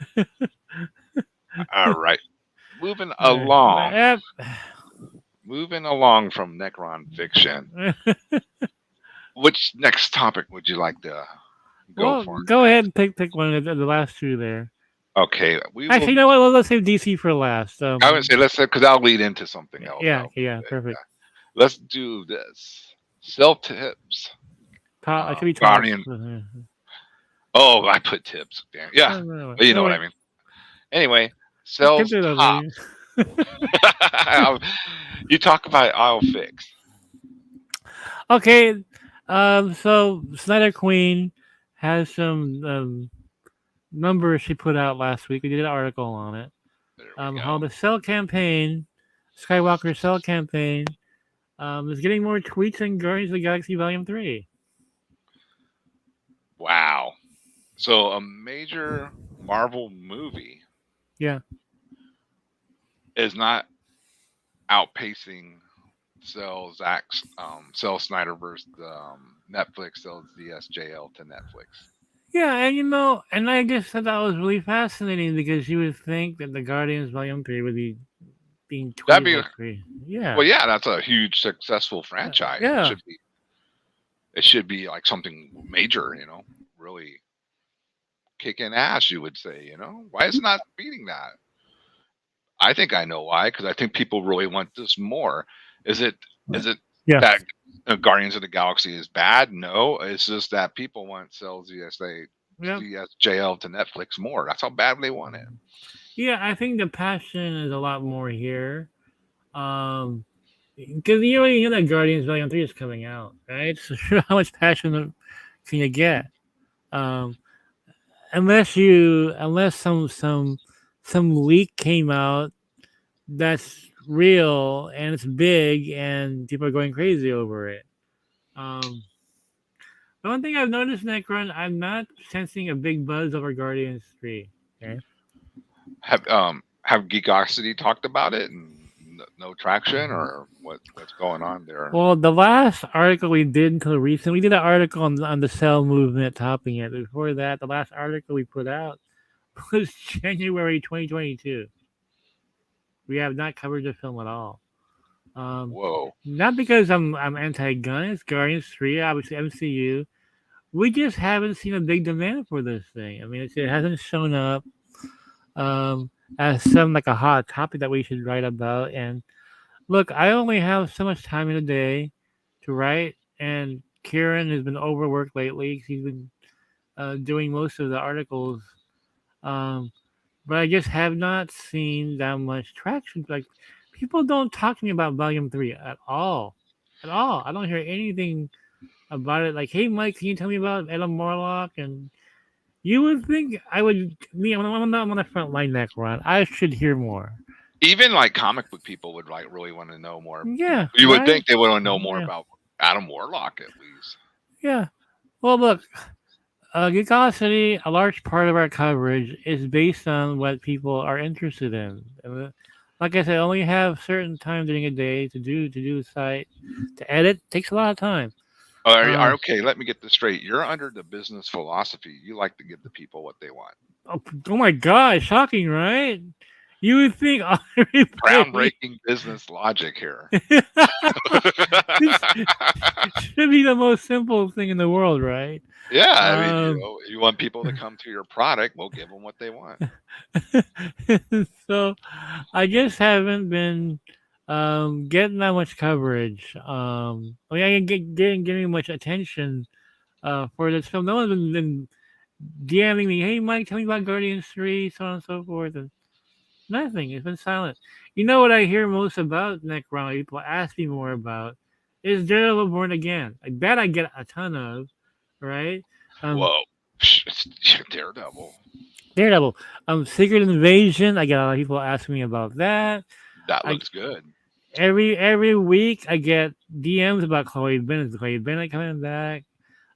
All right, moving Right. along. Yep. Moving along from Necron fiction. Which next topic would you like to go Well, for go ahead next? and pick one of the last two there. Okay, we will. Actually, you know what? Let's save DC for last. I would say let's because I'll lead into something else. Yeah, That'll be yeah, good. perfect. Let's do this. Self tips. Top, it could be tops. Guardian. Oh, I put tips. Damn. Yeah, No, no, but you know what no, I mean. Anyway, get sells through those, top. lady. You talk about I'll fix. Okay, so Snyder Queen has some numbers she put out last week. We did an article on it. There we How go. the Cell campaign, Skywalker Cell campaign, is getting more tweets than Guardians of the Galaxy Volume 3. Wow. So a major Marvel movie Yeah. is not outpacing Cell Snyderverse Netflix sells the SJL to Netflix. Yeah, and and I just thought that was really fascinating because you would think that the Guardians Volume 3 would be being That'd tweeted be like three. Yeah. well, yeah, that's a huge successful franchise. It Yeah. should be. It should be like something major, really kicking ass. You would say, why is it not beating that? I think I know why, because I think people really want this more. Is it? Is it Yeah. that Guardians of the Galaxy is bad? No, it's just that people want sell Yeah. ZSJL to Netflix more. That's how bad they want it. Yeah, I think the passion is a lot more here. Because you know that Guardians Volume 3 is coming out, right? So how much passion can you get? Um, unless some leak came out that's real and it's big and people are going crazy over it. Um, the one thing I've noticed, Necron, I'm not sensing a big buzz over Guardians 3. Okay. Have Geekosity talked about it and no traction or what's going on there? Well, the last article we did until recent, we did an article on the cell movement topping it. Before that, the last article we put out was January 2022. We have not covered the film at all. Whoa. Not because I'm anti-gun. It's Guardians 3, obviously MCU. We just haven't seen a big demand for this thing. I mean, it hasn't shown up um, as some like a hot topic that we should write about. And look, I only have so much time in a day to write, and Kieran has been overworked lately. He's been doing most of the articles, um, but I just have not seen that much traction. Like people don't talk to me about Volume 3 at all, at all. I don't hear anything about it. Like, hey, Mike, can you tell me about Adam Morlock? And you would think I would. Me, I'm not on the front line that run. I should hear more. Even like comic book people would like really want to know more. Yeah, You would right. think they would want to know more Yeah, about Adam Warlock at least. yeah. Well, look, Geekosity, a large part of our coverage is based on what people are interested in. Like I said, I only have certain time during a day to do the site. To edit takes a lot of time. Um, Okay, let me get this straight. You're under the business philosophy. You like to give the people what they want. oh my god, shocking, right? You would think everybody Groundbreaking business logic here. this should be the most simple thing in the world, right? Yeah, I mean, Um, you want people to come to your product, we'll give them what they want. so I just haven't been getting that much coverage. I mean, I ain't getting much attention for this film. No one's been DMing me, hey Mike, tell me about Guardians 3, so on and so forth, and nothing. It's been silent. You know what I hear most about Necron? People ask me more about is Daredevil Born Again. Like that, I get a ton of, right? Um, Whoa, Daredevil. Daredevil. Secret Invasion. I get a lot of people asking me about that. That I looks good. every week I get DMs about Chloe Bennett. Is Chloe Bennett coming back?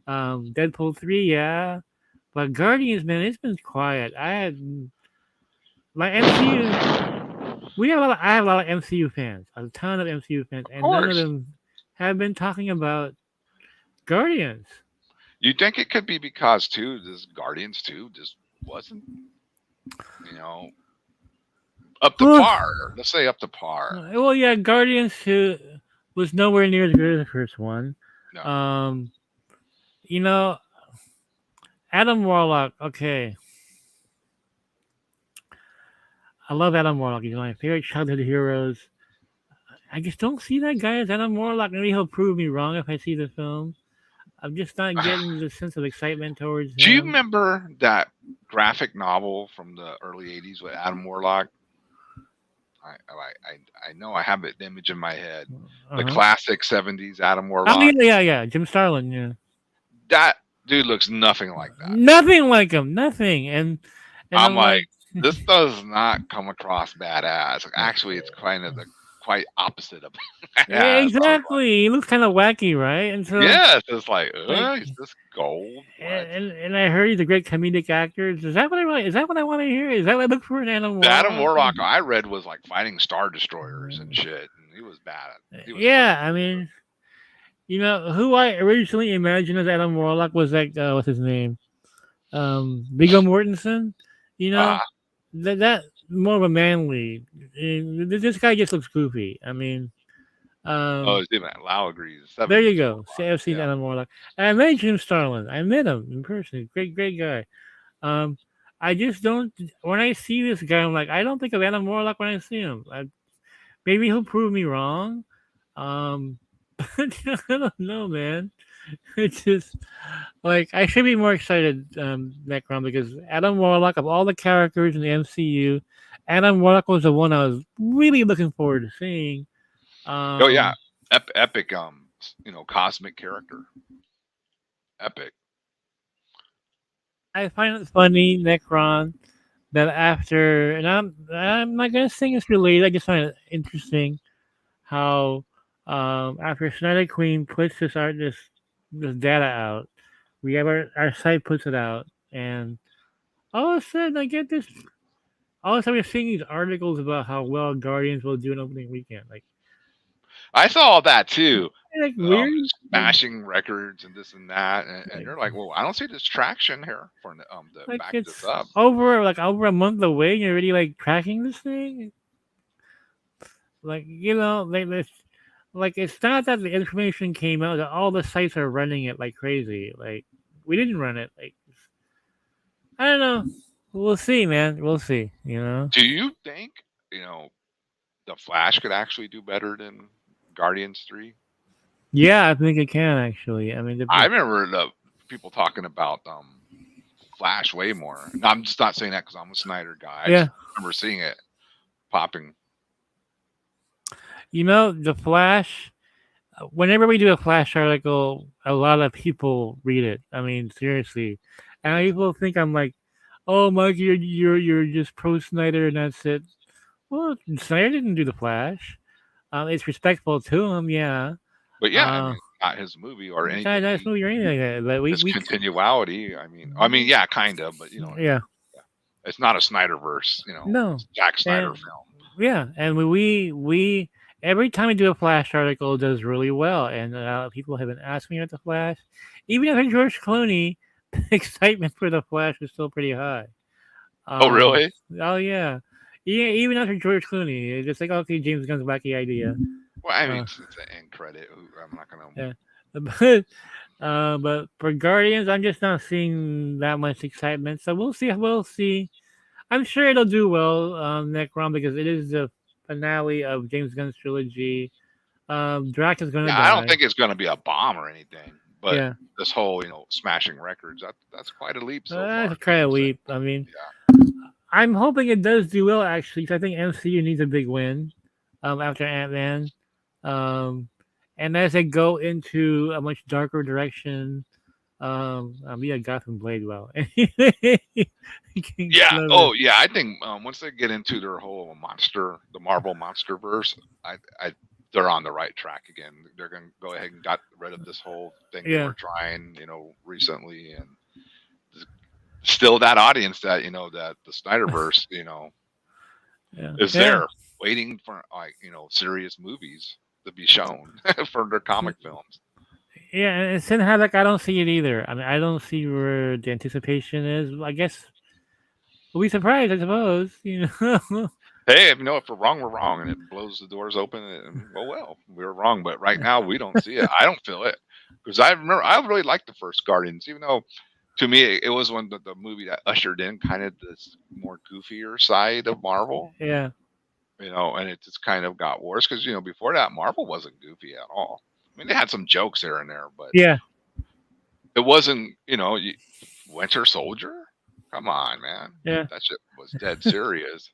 Deadpool 3, yeah. But Guardians, man, it's been quiet. I had like MCU. We have a lot. I have a lot of MCU fans, a ton of MCU fans, Of and none of course. them have been talking about Guardians. You think it could be because too this Guardians too just wasn't, you know, up to Well, par. Let's say up to par. well, yeah, Guardians 2 was nowhere near as good as the first one. No. Um, you know, Adam Warlock. Okay, I love Adam Warlock. He's one of my favorite childhood heroes. I just don't see that guy as Adam Warlock. Maybe he'll prove me wrong if I see the film. I'm just not getting the sense of excitement towards Do you him. remember that graphic novel from the early '80s with Adam Warlock? I know I have an image in my head. Uh The huh. classic '70s Adam Oh yeah, Warlock. yeah, yeah. Jim Starlin. Yeah. That dude looks nothing like that. Nothing like him. Nothing. And I'm I'm like, like, this does not come across badass. Actually, it's kind of the quite opposite of badass. I was like, exactly. He looks kind of wacky, right? And so yes, it's like, like, is this gold? What? and I heard he's a great comedic actor. Is that what I want? Is that what I want to hear? Is that what I look for in Adam The Adam Warlock? Warlock I read was like fighting star destroyers and shit, and he was bad. He was Yeah, fucking I good. mean, who I originally imagined as Adam Warlock was like, what's his name? Viggo Mortensen. You know, Ah, that more of a manly. This guy just looks goofy. I mean, oh, um, it's even Lau agrees. there you '70s go. See, Warlock. I've seen Yeah. Adam Warlock. And I met Jim Starlin. I met him in person. Great, great guy. Um, I just don't. When I see this guy, I'm like, I don't think of Adam Warlock when I see him. Maybe he'll prove me wrong. Um, but I don't know, man. It's just like I should be more excited next round because Adam Warlock of all the characters in the MCU, Adam Warlock was the one I was really looking forward to seeing. Oh yeah, Um, epic. Cosmic character. Epic. I find it funny, Necron, that after and I'm not gonna say it's related. I just find it interesting how after Snyder Queen puts this data out, we have our site puts it out, and all of a sudden I get this. All of a sudden we're seeing these articles about how well Guardians will do an opening weekend. I saw all that too. Like weird. Smashing records and this and that, and Like, you're like, well, I don't see this traction here for to like back this it's up. over a month away. And you're already like tracking this thing. Like like it's not that the information came out that all the sites are running it like crazy. Like we didn't run it. Like I don't know. We'll see, man. We'll see. Do you think you know the Flash could actually do better than Guardians 3? Yeah, I think it can actually. I mean, I remember the people talking about Flash way more. No, I'm just not saying that because I'm a Snyder guy. I yeah. just remember seeing it popping. The Flash. Whenever we do a Flash article, a lot of people read it. I mean, seriously, and people think I'm like, "Oh, Mike, you're just pro Snyder and that's it." Well, Snyder didn't do the Flash. It's respectful to him, yeah. But yeah, I Uh, mean, not his movie or it's not a anything. nice movie or anything like that. But His continuality. I mean, yeah, kind of, but yeah, it's not a Snyderverse. no, It's a Zack Snyder and film. yeah, and we every time we do a Flash article, it does really well, and people have been asking me about the Flash. Even after George Clooney, the excitement for the Flash is still pretty high. Oh, Um, really? oh yeah, yeah. Even after George Clooney, it's just like okay, James Gunn's wacky idea. Well, I mean, Uh, it's an end credit. I'm not gonna. yeah, but but for Guardians, I'm just not seeing that much excitement. So we'll see. We'll see. I'm sure it'll do well next round because it is the finale of James Gunn's trilogy. Drac is gonna Yeah, I don't die. think it's gonna be a bomb or anything. But Yeah, this whole, smashing records, that's quite a leap so far. that's kind of leap. I mean, I'm hoping it does do well actually. 'Cause I think MCU needs a big win after Ant Man. Um, and as they go into a much darker direction, yeah, Gotham played well. Yeah. Love it. Oh, yeah. I think once they get into their whole the Marvel monster verse, I they're on the right track again. They're going to go ahead and got rid of this whole thing they Yeah, were trying, recently, and still that audience that that the Snyderverse, yeah, is yeah, there waiting for like serious movies to be shown for their comic films. yeah. And somehow, like, I don't see it either. I mean, I don't see where the anticipation is. I guess we'll be surprised, I suppose. Hey, if we're wrong, we're wrong, and it blows the doors open. And, well, we were wrong, but right now we don't see it. I don't feel it because I remember I really liked the first Guardians, even though to me it was one of the movie that ushered in kind of this more goofier side of Marvel. Yeah, And it just kind of got worse because before that Marvel wasn't goofy at all. I mean, they had some jokes here and there, but yeah, it wasn't. Winter Soldier. Come on, man, yeah. that shit was dead serious.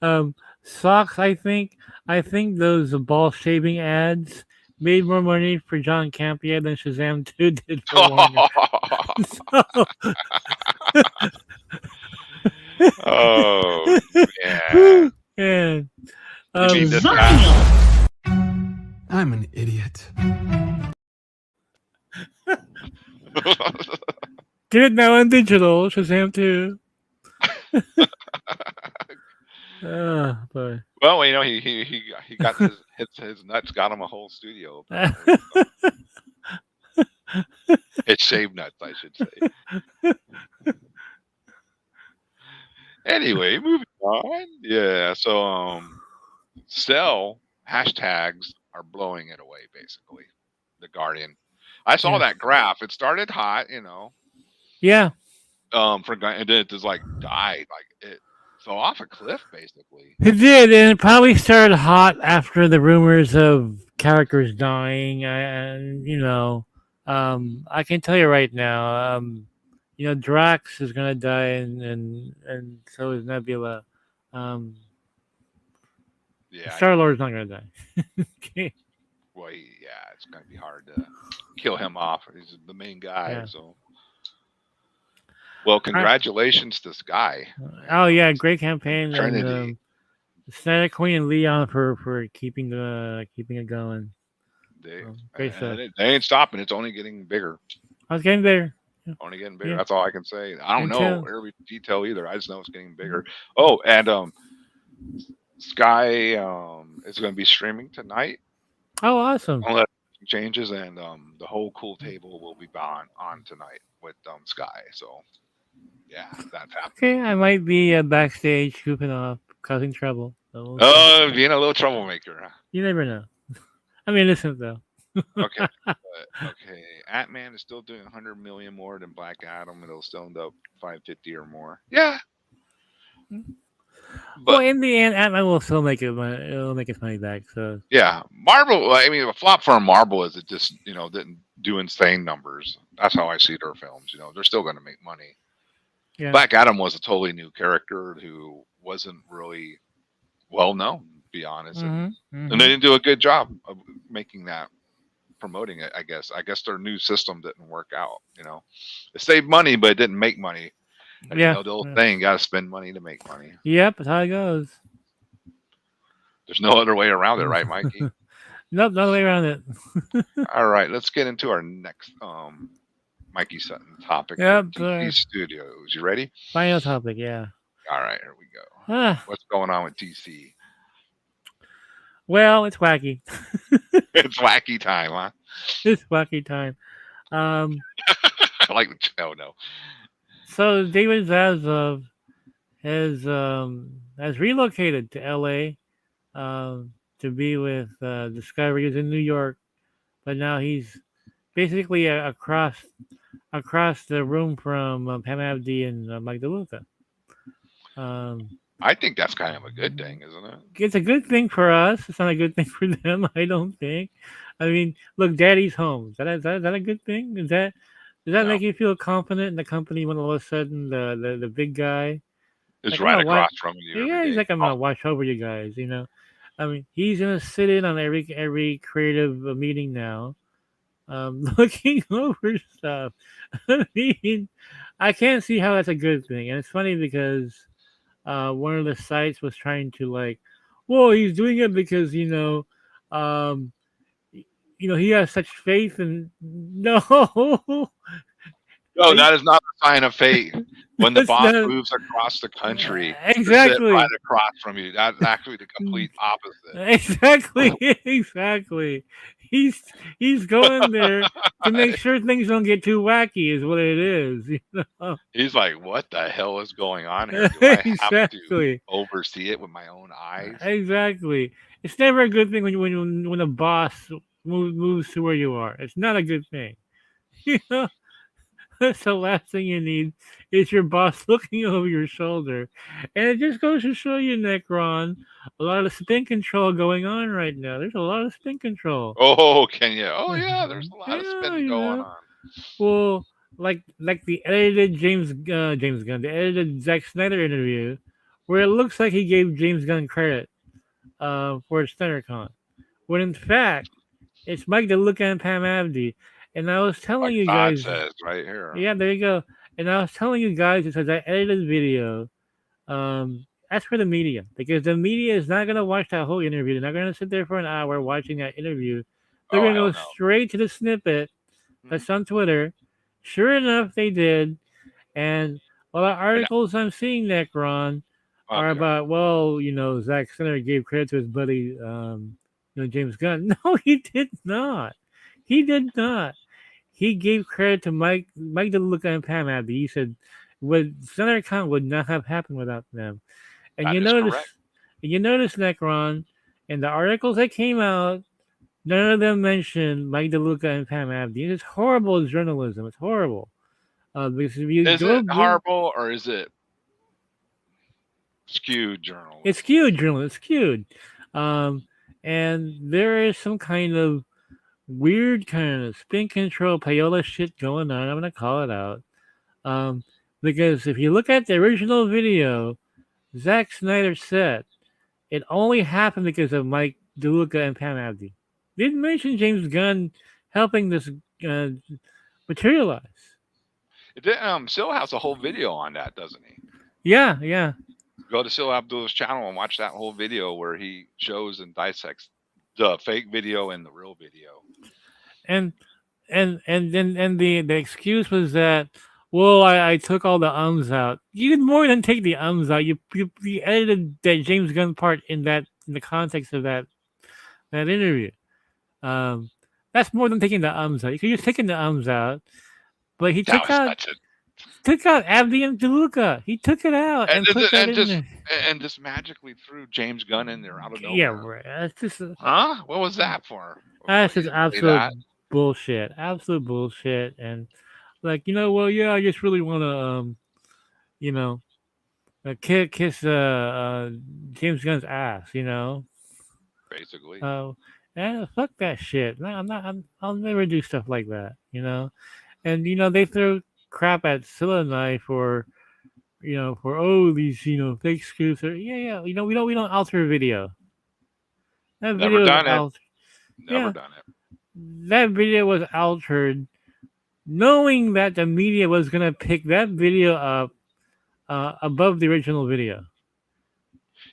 Um, Socks. I think those ball shaving ads made more money for John Campea than Shazam 2 did for Warner. So, Oh man, and you mean this guy? Zion! I'm an idiot. get it now on digital, Shazam 2. Boy. Well, he got his nuts got him a whole studio apparently. It's shaved nuts, I should say. Anyway, moving on. Yeah, so still hashtags are blowing it away. Basically, the Guardian. I saw Yeah. that graph. It started hot, Yeah, and then it just like died, like it fell off a cliff, basically. it did, and it probably started hot after the rumors of characters dying, and I can tell you right now, Drax is gonna die, and so is Nebula. Um, Yeah, Star Lord's not gonna die. Okay. well, yeah, it's gonna be hard to kill him off. He's the main guy, Yeah. so. Well, All right. congratulations to Sky. Oh yeah, great campaign, and Trinity. Santa Queen and Leon for keeping it going. They, Great stuff. they ain't stopping. It's only getting bigger. I was getting there. Only getting bigger. Yeah. That's all I can say. I don't know Until every detail either. I just know it's getting bigger. Oh, and Sky is going to be streaming tonight. awesome. Unless changes, and the whole cool table will be on tonight with Sky. So yeah, that's happening. Okay, I might be backstage scooping off, causing trouble. So we'll see. Being a little troublemaker. You never know. I mean, listen though. Okay. Okay. Ant Man is still doing 100 million more than Black Adam. It'll still end up 550 or more. Yeah. Well, But in the end, Ant-Man will still make it. It'll make its money back. So yeah, Marvel. I mean, a flop for Marvel is it just didn't do insane numbers. That's how I see their films. They're still going to make money. yeah, Black Adam was a totally new character who wasn't really well known, to be honest, and they didn't do a good job of making that, promoting it. I guess their new system didn't work out. It saved money, but it didn't make money. And, yeah. the old saying, you got to spend money to make money. Yep, that's how it goes. There's no other way around it, right, Mikey? Nope, no way around it. All right, let's get into our next Mikey Sutton topic. Yep, DC Studios. You ready? final topic. Yeah. All right, here we go. Ah, What's going on with DC? well, it's wacky. It's wacky time, huh? It's wacky time. I like the. Oh no. So David Zaslav has relocated to LA to be with Discovery. He's in New York, but now he's basically across the room from Pam Abdi and Mike DeLuca. I think that's kind of a good thing, isn't it? It's a good thing for us. It's not a good thing for them, I don't think. I mean, look, Daddy's home. Is that a good thing? Does that No. make you feel confident in the company when all of a sudden the big guy It's like, right I'm gonna across from you. yeah, every he's day. like, I'm gonna watch over you guys, I mean, he's gonna sit in on every creative meeting now, looking over stuff. I mean, I can't see how that's a good thing, and it's funny because one of the sites was trying to like, well, he's doing it because Um, he has such faith in no, No, that is not a sign of faith. When the that's boss not moves across the country to sit right exactly. across from you, that's actually the complete opposite. Exactly, exactly. He's going there to make sure things don't get too wacky, is what it is. He's like, "What the hell is going on here? Do I have to Exactly, oversee it with my own eyes?" exactly. It's never a good thing when a boss moves to where you are. It's not a good thing. You know, that's the last thing you need is your boss looking over your shoulder. And it just goes to show you, Necron, a lot of spin control going on right now. There's a lot of spin control. Oh, can you? Oh, yeah, there's a lot of Yeah, spin going on. Well, like the edited James Gunn, the edited Zack Snyder interview, where it looks like he gave James Gunn credit for his SnyderCon, when in fact it's Mike DeLuca and Pam Abdi. And I was telling Like you Todd guys, says right here. yeah, there you go. And I was telling you guys because I edited the video. That's for the media because the media is not gonna watch that whole interview. They're not gonna sit there for an hour watching that interview. They're Oh, gonna hell go no. straight to the snippet Mhm. that's on Twitter. Sure enough, they did. And all the And articles I'm seeing, Necron, are okay, about, well, Zack Snyder gave credit to his buddy, James Gunn. No, he did not. He did not. He gave credit to Mike DeLuca and Pam Abdi. He said, "What SenatorCon would not have happened without them." And that is correct. you notice, Necron, in the articles that came out, none of them mentioned Mike DeLuca and Pam Abdi. It's horrible journalism. It's horrible. Because if you Is go, it horrible or is it skewed journalism? it's skewed journalism. It's skewed. Um, and there is some kind of weird kind of spin control payola shit going on. I'm gonna call it out. Um, because if you look at the original video, Zack Snyder said it only happened because of Mike DeLuca and Pam Abdi. Didn't mention James Gunn helping this uh, materialize. It did, Sil has a whole video on that, doesn't he? Yeah, yeah. Go to Sil Abdul's channel and watch that whole video where he shows and dissects the fake video and the real video. And the excuse was that, well, I took all the ums out. You did more than take the ums out. You edited that James Gunn part in the context of that interview. Um, that's more than taking the ums out. You could just taken the ums out, but he That was such a took out Abdi and DeLuca. He took it out and put that in there. and just magically threw James Gunn in there out of Yeah, nowhere. right. That's just Huh? What was that for? that's He just didn't say absolute that. bullshit. Absolute bullshit. And like, well, yeah, I just really want to you know kiss James Gunn's ass. Basically. Uh, fuck that shit. No, I'll never do stuff like that. And they throw crap at Scylla and I for for these fake scoops. Or yeah, yeah. We don't alter video. That Never video is done it. altered. Never Yeah, done it. that video was altered, knowing that the media was gonna pick that video up above the original video.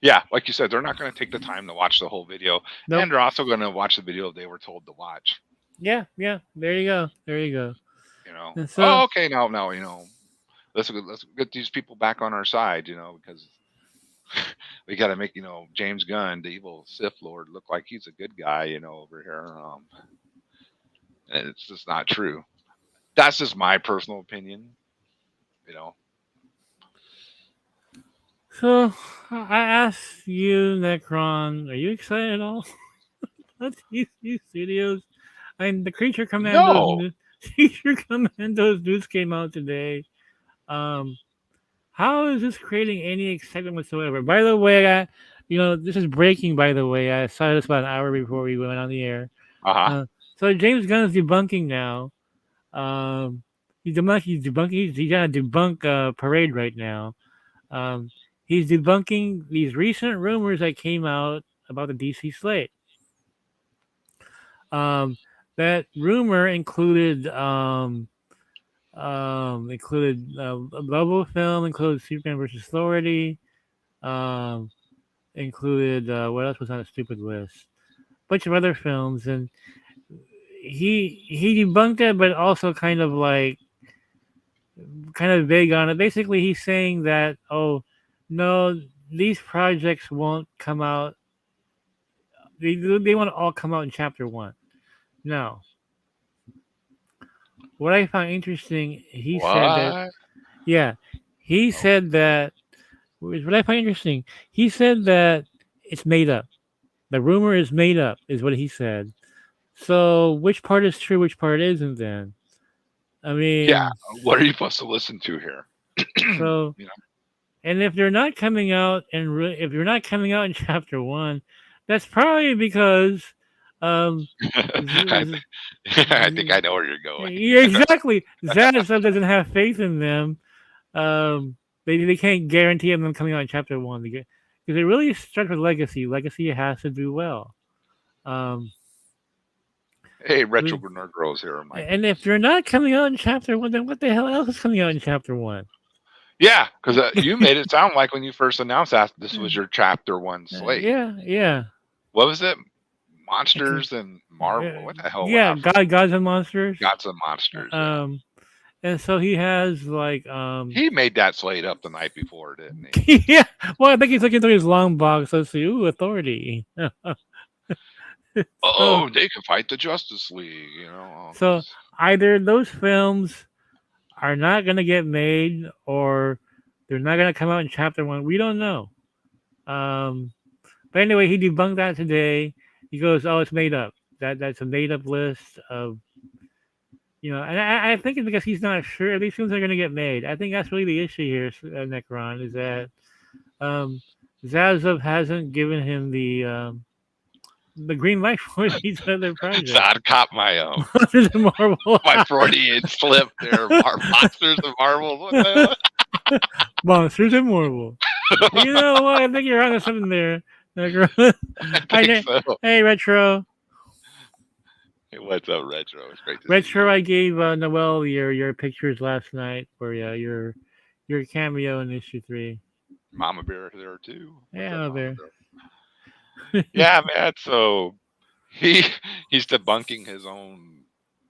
Yeah, like you said, they're not going to take the time to watch the whole video, Nope. and they're also going to watch the video they were told to watch. Yeah, yeah. There you go. There you go. And so, oh, okay, now, let's get these people back on our side, because we got to make James Gunn, the evil Sith Lord, look like he's a good guy, over here. And it's just not true. That's just my personal opinion. So I asked you, Necron, are you excited at all? Let's use studios. The Creature Commandos. No. Creature Commandos news came out today. How is this creating any excitement whatsoever? By the way, this is breaking. By the way, I saw this about an hour before we went on the air. So James Gunn is debunking now. He's debunking. He's got a debunk parade right now. He's debunking these recent rumors that came out about the DC slate. That rumor included a Lobo film, included Superman versus Authority, included what else was on a stupid list? bunch of other films, and he debunked it, but also kind of vague on it. Basically, he's saying that, oh no, these projects won't come out. They want to all come out in chapter one. No, what I found interesting, he said that, What? yeah, he Oh, said that, what I find interesting, he said that it's made up. The rumor is made up, is what he said. So which part is true, which part isn't? Then I yeah. mean, What are you supposed to listen to here? so you and if they're not coming out if you're not coming out in chapter one, that's probably because um, I, Z- I think I Z- know where you're going. yeah, exactly. Zaslav doesn't have faith in them. Um, they can't guarantee them coming out in chapter one because it really starts with legacy. Legacy has to do well. Um, Hey, retro we- nerd girls here, and Mikey. if they're not coming out in chapter one, then what the hell else is coming out in chapter one? Yeah, because you made it sound like when you first announced that this was your chapter one slate. Yeah, yeah. What was it? It's Monsters and Marvel. What the hell? yeah, gods and monsters. Gods and monsters. Yeah, Um, and so he has he made that slate up the night before, didn't he? yeah. Well, I think he's looking through his long box. Let's see. Ooh, authority. so Oh, they can fight the Justice League. so either those films are not gonna get made, or they're not gonna come out in chapter one. We don't know. Um, but anyway, he debunked that today. He goes, "Oh, it's made up. That's a made up list of." And I think it's because he's not sure if these films are going to get made. I think that's really the issue here, Necron, is that um, Zazov hasn't given him the green light for these other So projects. I'd cop my Monsters and Marvel. my Freudian slip there. Monsters and Marvel. What the hell? Monsters and Marvel. You know what? I think you're onto something there, Necron. I think so. Hey, Retro. Hey, what's up, retro? It's great to see Retro, you. I gave Noel your pictures last night for your cameo in issue 3. Mama Bear there too. What's Yeah, up, Mama Mama Bear. Bear? Yeah, man. So he he's debunking his own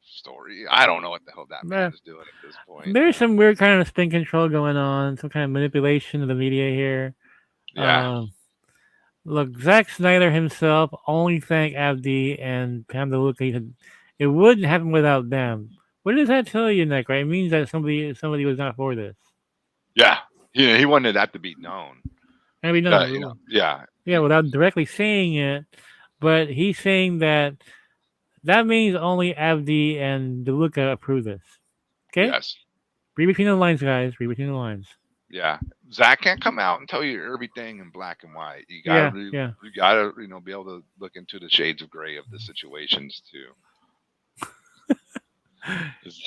story. I don't know what the hell that man is doing at this point. There's some weird kind of spin control going on, some kind of manipulation of the media here. Yeah. Look, Zack Snyder himself only thanked Abdi and Pam DeLuca. He said it wouldn't happen without them. What does that tell you, Nick? Right? It means that somebody was not for this. Yeah. He wanted that to be known. I mean, no, yeah. Yeah, without directly saying it, but he's saying that means only Abdi and DeLuca approve this. Okay? Yes. Read between the lines, guys. Read between the lines. Yeah. Zach can't come out and tell you everything in black and white. You gotta Yeah. you gotta, be able to look into the shades of gray of the situations too.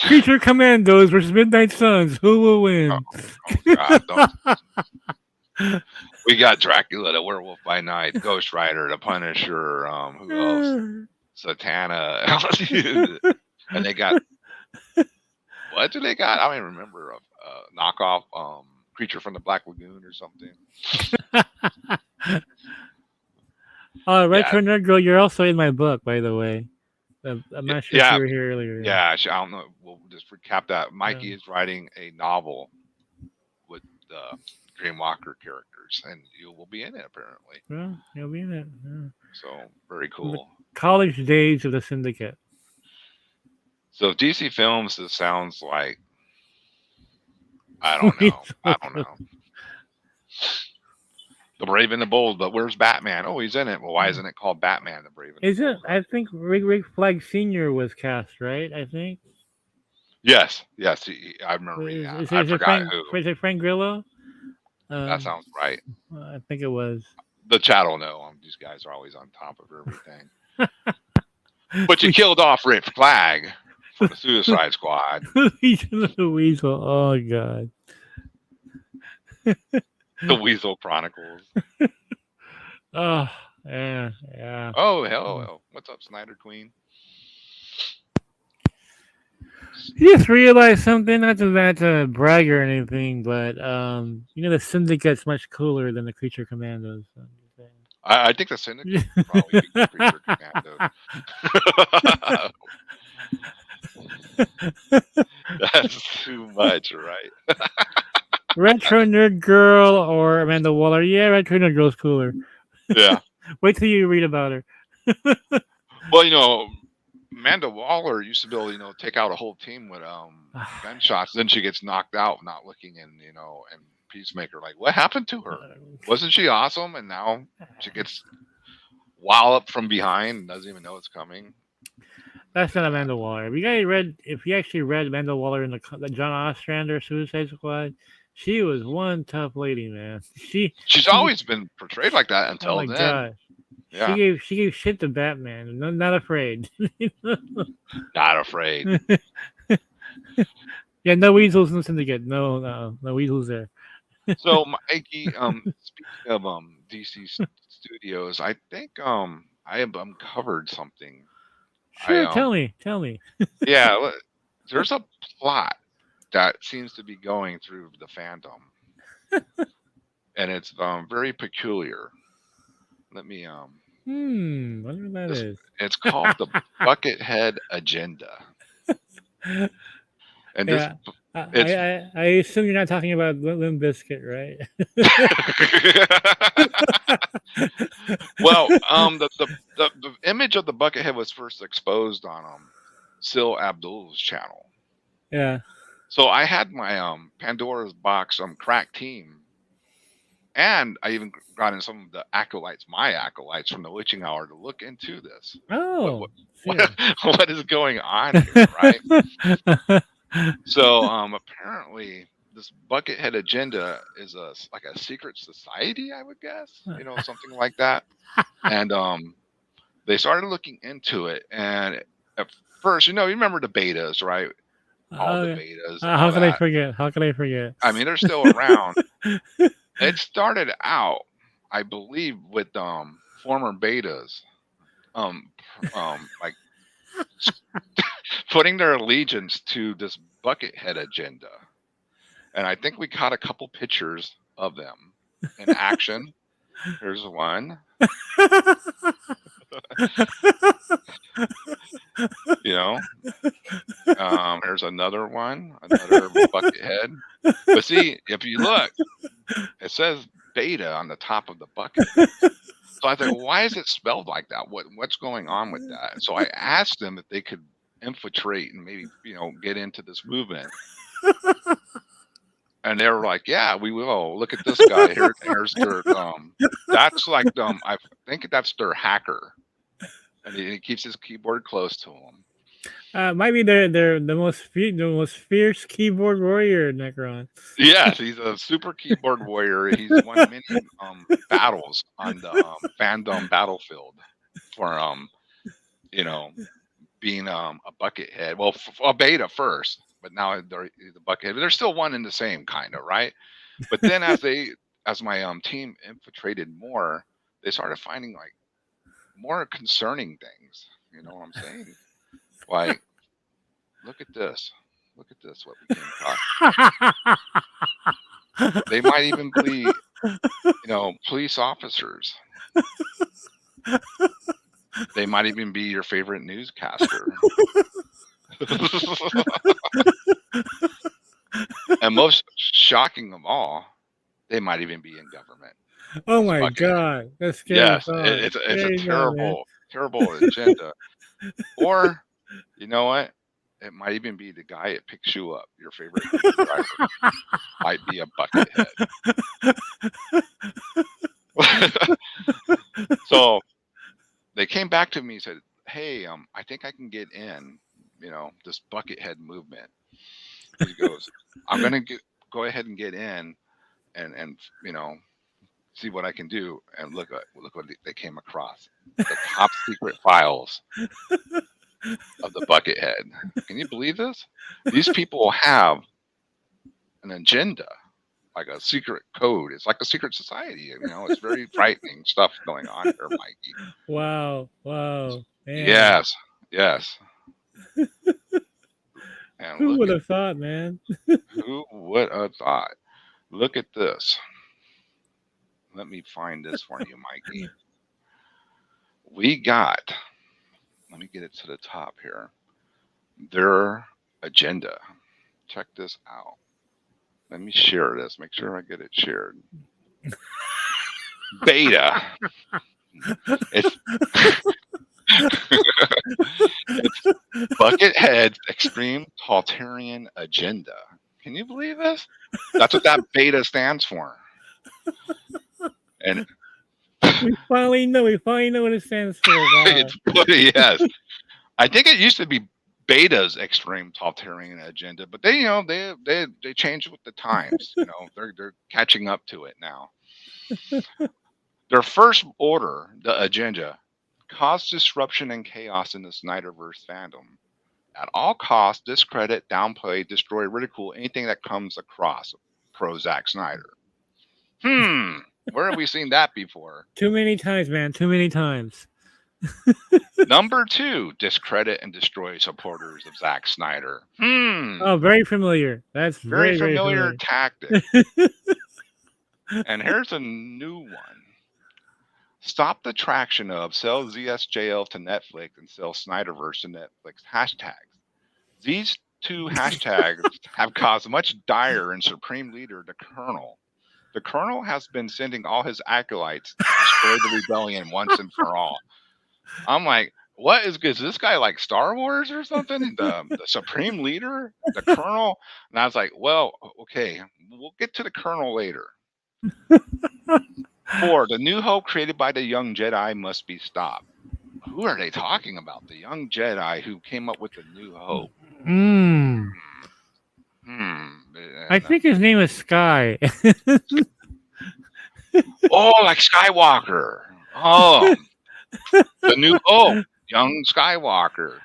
Creature Commandos versus Midnight Suns. Who will win? Oh God, we got Dracula, the Werewolf by Night, Ghost Rider, the Punisher. Who else? Satana, and they got what do they got? I don't even remember a knockoff creature from the Black Lagoon or something. Retro Nerd Girl, you're also in my book, by the way. I'm not sure if you were here earlier. Yeah, I don't know. We'll just recap that. Mikey is writing a novel with Dreamwalker characters, and you will be in it apparently. Well, you'll be in it. Yeah. So very cool. The college days of the Syndicate. So DC Films, this sounds like I don't know. The Brave and the Bold, but where's Batman? Oh, he's in it. Well, why isn't it called Batman the Brave and the Bold? I think Rick Flag Sr. was cast, right? I think. Yes. I remember reading that. I forgot who. Is it Frank Grillo? That sounds right. I think it was. The chat will know. These guys are always on top of everything. But you killed off Rick Flag from the Suicide Squad. The Weasel. Oh, God. The Weasel Chronicles. Oh, yeah. Oh, hell. What's up, Snyder Queen? You just realized something, not to brag or anything, but the Syndicate's much cooler than the Creature Commandos. I think the syndicate would probably be prefer commando. That's too much, right? Retro Nerd Girl or Amanda Waller? Yeah, Retro Nerd Girl's cooler. Yeah. Wait till you read about her. Well, Amanda Waller used to be able to, take out a whole team with gunshots. Then she gets knocked out, not looking, and Peacemaker, like, what happened to her? Wasn't she awesome? And now she gets walloped from behind and doesn't even know it's coming. That's not Amanda Waller. If you actually read Amanda Waller in the John Ostrander Suicide Squad, she was one tough lady, man. She's always been portrayed like that oh until my then. god, Yeah, she gave shit to Batman. Not afraid. not afraid. Yeah, no weasels in the syndicate. No weasels there. So, Mikey, speaking of DC Studios, I think I have uncovered something. Sure, I tell me. Yeah, there's a plot that seems to be going through the fandom, and it's very peculiar. Let me Wonder what that is. It's called the Buckethead Agenda, and Yeah, it's I assume you're not talking about Limp Bizkit, right? well, the image of the Buckethead was first exposed on Sil Abdul's channel. Yeah. So I had my Pandora's box crack team, and I even got in some of the my acolytes from the Witching Hour to look into this. Oh, what is going on here, right? So apparently this Buckethead Agenda is like a secret society, I would guess, something like that. And they started looking into it, and at first, you remember the betas, right? All the betas. How can I forget? How can I forget? I mean, they're still around. It started out, I believe, with former betas, like putting their allegiance to this Buckethead agenda, and I think we caught a couple pictures of them in action. Here's one. There's another one, another Buckethead. But see, if you look, it says beta on the top of the bucket. So I thought, why is it spelled like that? What's going on with that? So I asked them if they could infiltrate and maybe get into this movement. And they were like, "Yeah, we will. Look at this guy. Here's their that's like I think that's their hacker, and he keeps his keyboard close to him. Might be the most fierce keyboard warrior, Necron. Yes, he's a super keyboard warrior. He's won many battles on the fandom battlefield for being a Buckethead. Well, a beta first, but now they're the Buckethead. They're still one and the same, kind of, right? But then as my team infiltrated more, they started finding like more concerning things. You know what I'm saying? Like, look at this. Look at this. What we came across. They might even be, police officers. They might even be your favorite newscaster. And most shocking of all, they might even be in government. Oh my god, that's scary. Yes, it's a terrible agenda. Or, you know what? It might even be the guy that picks you up. Your favorite driver might be a Buckethead. So they came back to me and said, "Hey, I think I can get in, this Buckethead movement." He goes, "I'm gonna go ahead and get in, and see what I can do." And look what they came across: the top secret files of the Buckethead. Can you believe this? These people have an agenda, like a secret code. It's like a secret society. It's very frightening stuff going on here, Mikey. Wow. Man. Yes. And who would have thought, man? Who would have thought? Look at this. Let me find this for you, Mikey. we got, let me get it to the top here, their agenda. Check this out. Let me share this. Make sure I get it shared. Beta. It's it's Buckethead's extreme totalitarian agenda. Can you believe this? That's what that beta stands for. And We finally know. We finally know what it stands for. Wow. it's yes. I think it used to be Beta's extreme totalitarian agenda, but they, they changed with the times. They're catching up to it now. Their first order, the agenda, cause disruption and chaos in the Snyderverse fandom. At all costs, discredit, downplay, destroy, ridicule anything that comes across pro Zack Snyder. Where have we seen that before? Too many times, man. Too many times. Number 2, discredit and destroy supporters of Zack Snyder. Oh, very familiar. That's Very very familiar familiar. tactic. And here's a new one. Stop the traction of sell ZSJL to Netflix and sell Snyderverse to Netflix hashtags. These two hashtags have caused much dire and supreme leader, the Colonel. The Colonel has been sending all his acolytes to destroy the rebellion once and for all. I'm like, what is good? Is this guy like Star Wars or something? The supreme leader, the Colonel? And I was like, well, okay, we'll get to the Colonel later. 4, the new hope created by the young Jedi must be stopped. Who are they talking about? The young Jedi who came up with the new hope. I think his name is Sky. Oh, like Skywalker. Oh, the new hope, young Skywalker.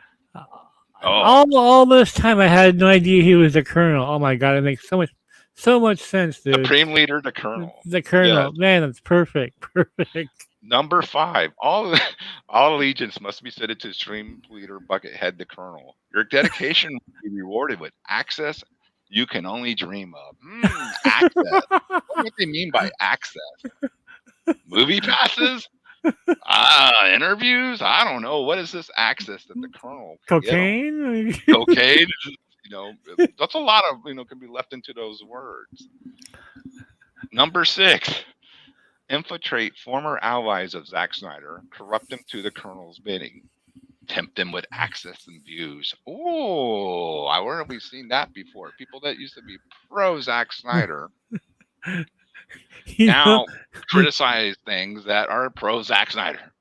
Oh, All this time, I had no idea he was the Colonel. Oh my god, it makes so much sense, dude. Supreme Leader, the Colonel. The Colonel, Yes. man, that's perfect. Perfect. Number 5, all allegiance must be ceded to Supreme Leader Buckethead, the Colonel. Your dedication will be rewarded with access you can only dream of. Access. What do they mean by access? Movie passes? Interviews? I don't know. What is this access that the Colonel can get on? Cocaine? Cocaine? That's a lot of, can be left into those words. Number 6, infiltrate former allies of Zack Snyder, corrupt them to the Colonel's bidding, tempt them with access and views. Oh, where have we seen that before? People that used to be pro Zack Snyder You now know, criticize things that are pro Zack Snyder.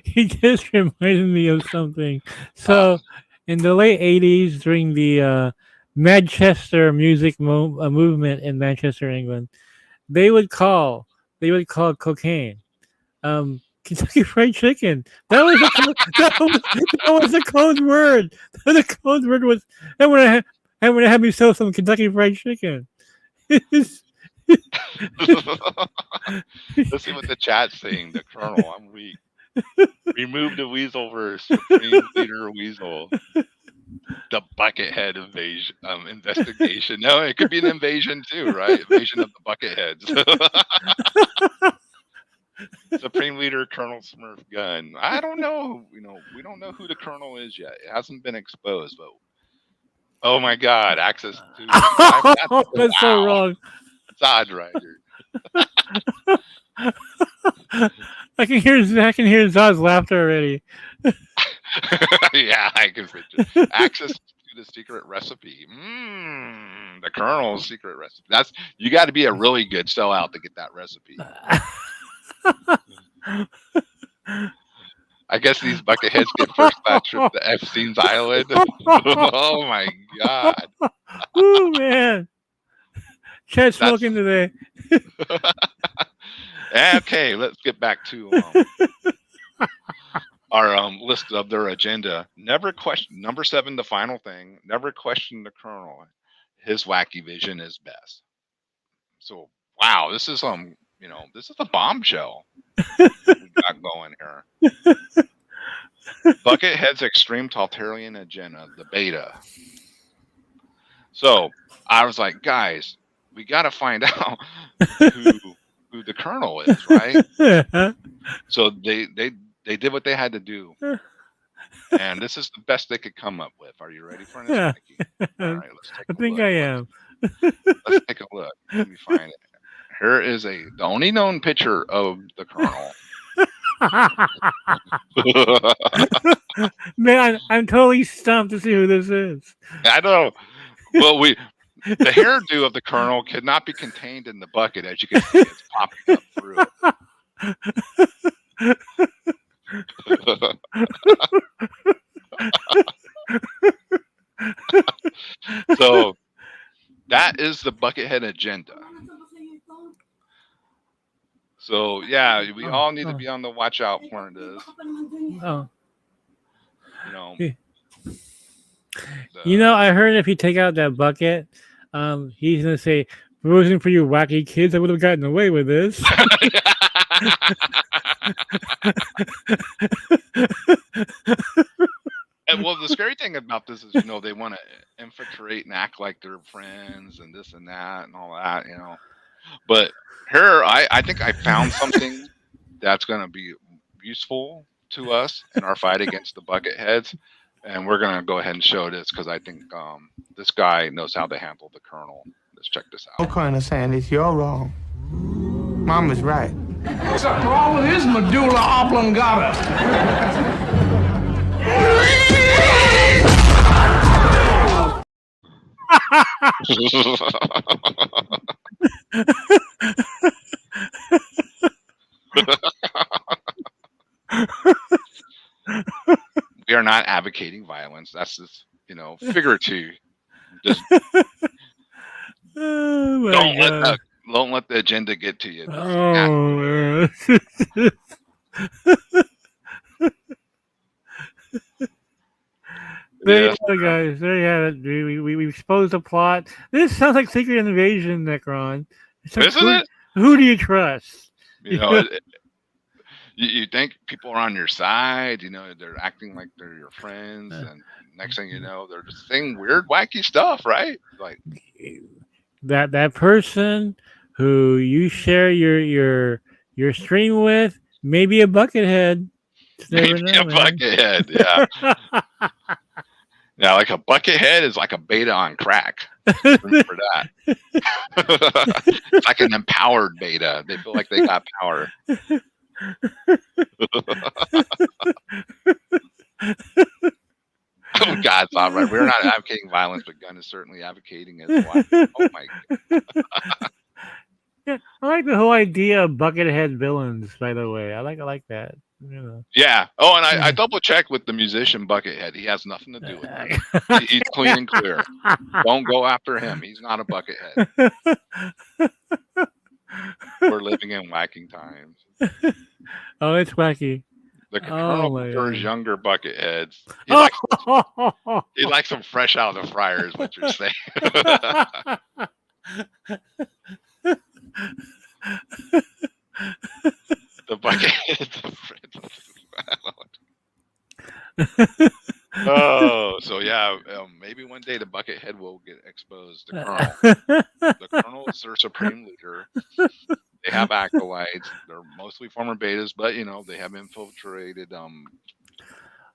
he just reminded me of something. So, in the late 80s, during the Manchester music movement in Manchester, England, they would call cocaine Kentucky Fried Chicken. That was the code word. The code word was, I'm gonna have me sell some Kentucky Fried Chicken. Let's see what the chat's saying. The Colonel, I'm weak. Remove the Weasel verse. Supreme Leader Weasel. The Buckethead invasion investigation. No, it could be an invasion too, right? Invasion of the Bucketheads. Supreme Leader Colonel Smurf Gun. I don't know. We don't know who the Colonel is yet. It hasn't been exposed, but oh my God, access to That's so wrong. Zod Rider. I can hear Zod's laughter already. Yeah, I can picture access to the secret recipe. The Colonel's secret recipe. You got to be a really good sellout to get that recipe. I guess these bucketheads get first class trip to Epstein's Island. Oh my God! Ooh, man. Chad's smoking today. Okay, let's get back to our list of their agenda. Never question. Number 7, the final thing. Never question the Colonel. His wacky vision is best. So wow, this is this is a bombshell we got going here. Buckethead's extreme totalitarian agenda, the beta. So I was like, guys, we got to find out who the Colonel is, right? So they They did what they had to do, and this is the best they could come up with. Are you ready for this, Yeah. Mikey? All I right, let's take a think look. I Let's am. let's take a look. Let me find it. Here is the only known picture of the Colonel. Man, I'm totally stumped to see who this is. I know. Well, the hairdo of the Colonel could not be contained in the bucket, as you can see, it's popping up through it. So that is the Buckethead agenda. So yeah, we all need to be on the watch out for this. Oh. You know. I heard if you take out that bucket, he's gonna say, "If it wasn't for you wacky kids, I would have gotten away with this." And well, the scary thing about this is, they want to infiltrate and act like they're friends and this and that and all that, But here, I think I found something that's going to be useful to us in our fight against the Bucketheads. And we're going to go ahead and show this because I think this guy knows how to handle the Colonel. Let's check this out. No Colonel Sanders, you're wrong. Mama's right. What's wrong with his medulla oblongata? We are not advocating violence. That's just, figurative. Just Oh don't let the agenda get to you. Oh, there you go, guys. There you have it. We exposed the plot. This sounds like Secret Invasion, Necron. Isn't it? Who do you trust? You think people are on your side, they're acting like they're your friends, and next thing you know, they're just saying weird, wacky stuff, right? Like that person who you share your stream with, maybe a Buckethead. Maybe a Buckethead, yeah. Yeah, like a Buckethead is like a beta on crack. For that. It's like an empowered beta. They feel like they got power. Oh God, it's all right. We're not advocating violence, but Gunn is certainly advocating it. Oh my God. Yeah, I like the whole idea of Buckethead villains. By the way, I like that. Yeah. Oh, and I double checked with the musician Buckethead. He has nothing to do with it. He's clean and clear. Don't go after him. He's not a Buckethead. We're living in whacking times. Oh, it's wacky. The Colonel prefers younger Bucketheads. He likes them fresh out of the fryer, is what you're saying. The Buckethead. Oh, so yeah, maybe one day the Buckethead will get exposed. The Colonel is their supreme leader. They have acolytes. They're mostly former betas, but they have infiltrated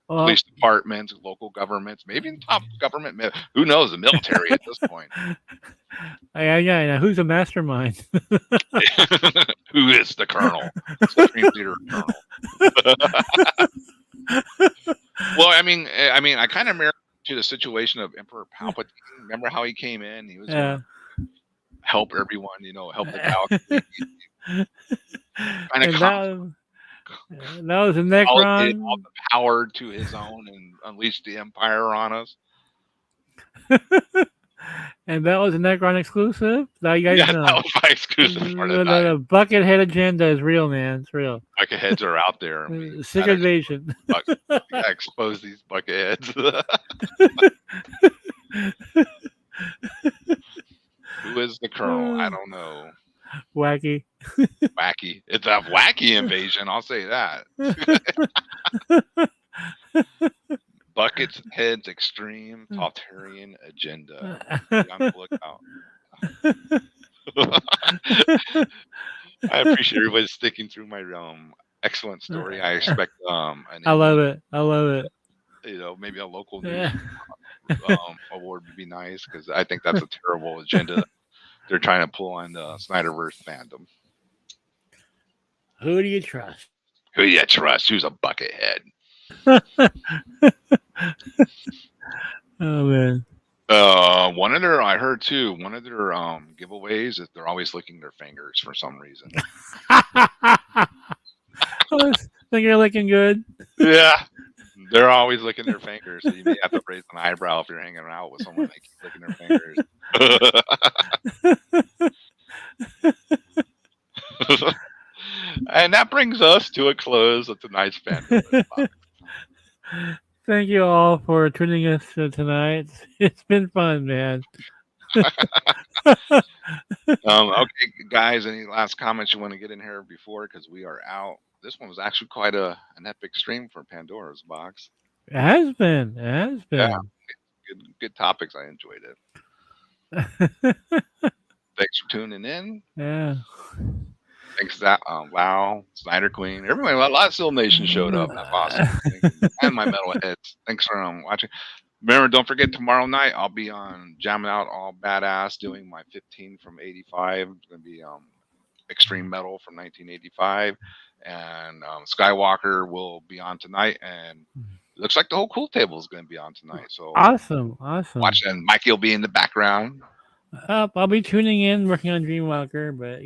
police departments, local governments, maybe in top government. Who knows? The military at this point. Yeah. Who's the mastermind? Who is the Colonel? Supreme leader Colonel. Well, I mean, I kind of mirror to the situation of Emperor Palpatine. Remember how he came in? He was going to help everyone, help the galaxy. That was a Necron. All the power to his own and unleash the Empire on us. And that was a Necron exclusive. Now you guys know. That was my exclusive part of the Buckethead agenda is real, man. It's real. Bucketheads are out there. Secret Invasion. Expose these Bucketheads. Who is the Colonel? I don't know. Wacky. Wacky. It's a wacky invasion. I'll say that. Buckethead's extreme totalitarian agenda. Be on the lookout. I appreciate everybody sticking through my Excellent story. I expect an I love Emmy, it. I love it. maybe a local news Yeah. award would be nice because I think that's a terrible agenda they're trying to pull on the Snyderverse fandom. Who do you trust? Who you trust? Who's a buckethead? Oh man. One of their I heard too. One of their giveaways is they're always licking their fingers for some reason. I think you're looking good. Yeah, they're always licking their fingers. So you may have to raise an eyebrow if you're hanging out with someone that keeps licking their fingers. And that brings us to a close of tonight's Pandora box. Thank you all for tuning us tonight. It's been fun, man. Okay, guys, any last comments you want to get in here before? Because we are out. This one was actually quite an epic stream for Pandora's box. It has been. It has Yeah, been. good topics. I enjoyed it. Thanks for tuning in. Yeah. Thanks that Wow, Snyder Queen, everybody, a lot of Still Nation showed up. That's awesome. And my metalheads. Thanks for watching. Remember, don't forget tomorrow night I'll be on Jamming Out All Badass doing my 15 from 85. It's gonna be extreme metal from 1985, and Skywalker will be on tonight, and it looks like the whole Cool Table is going to be on tonight. So Awesome. watch, and Mikey will be in the background. I'll be tuning in, working on Dreamwalker, but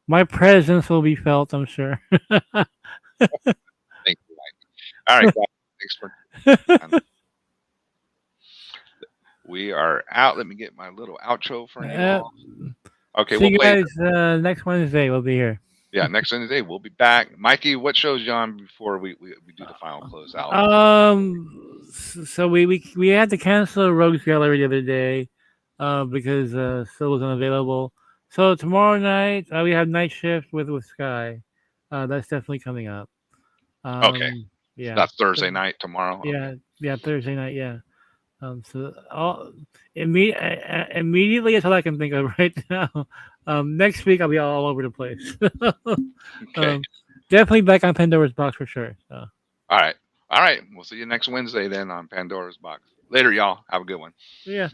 my presence will be felt, I'm sure. Thank you, Mikey. All right, guys, thanks for. We are out. Let me get my little outro for you all. Okay, See we'll you play. guys next Wednesday. We'll be here. Yeah, next Wednesday we'll be back. Mikey, what shows you on before we do the final close out? So we had to cancel Rogues Gallery the other day, because Phil was unavailable. So tomorrow night we have Night Shift with Sky. That's definitely coming up. Okay. Yeah. That's Thursday night tomorrow. Yeah. Okay. Yeah. Thursday night. Yeah. So immediately that's all I can think of right now. Next week I'll be all over the place. Okay. Definitely back on Pandora's box for sure. So. All right. We'll see you next Wednesday then on Pandora's box. Later, y'all. Have a good one. Yeah.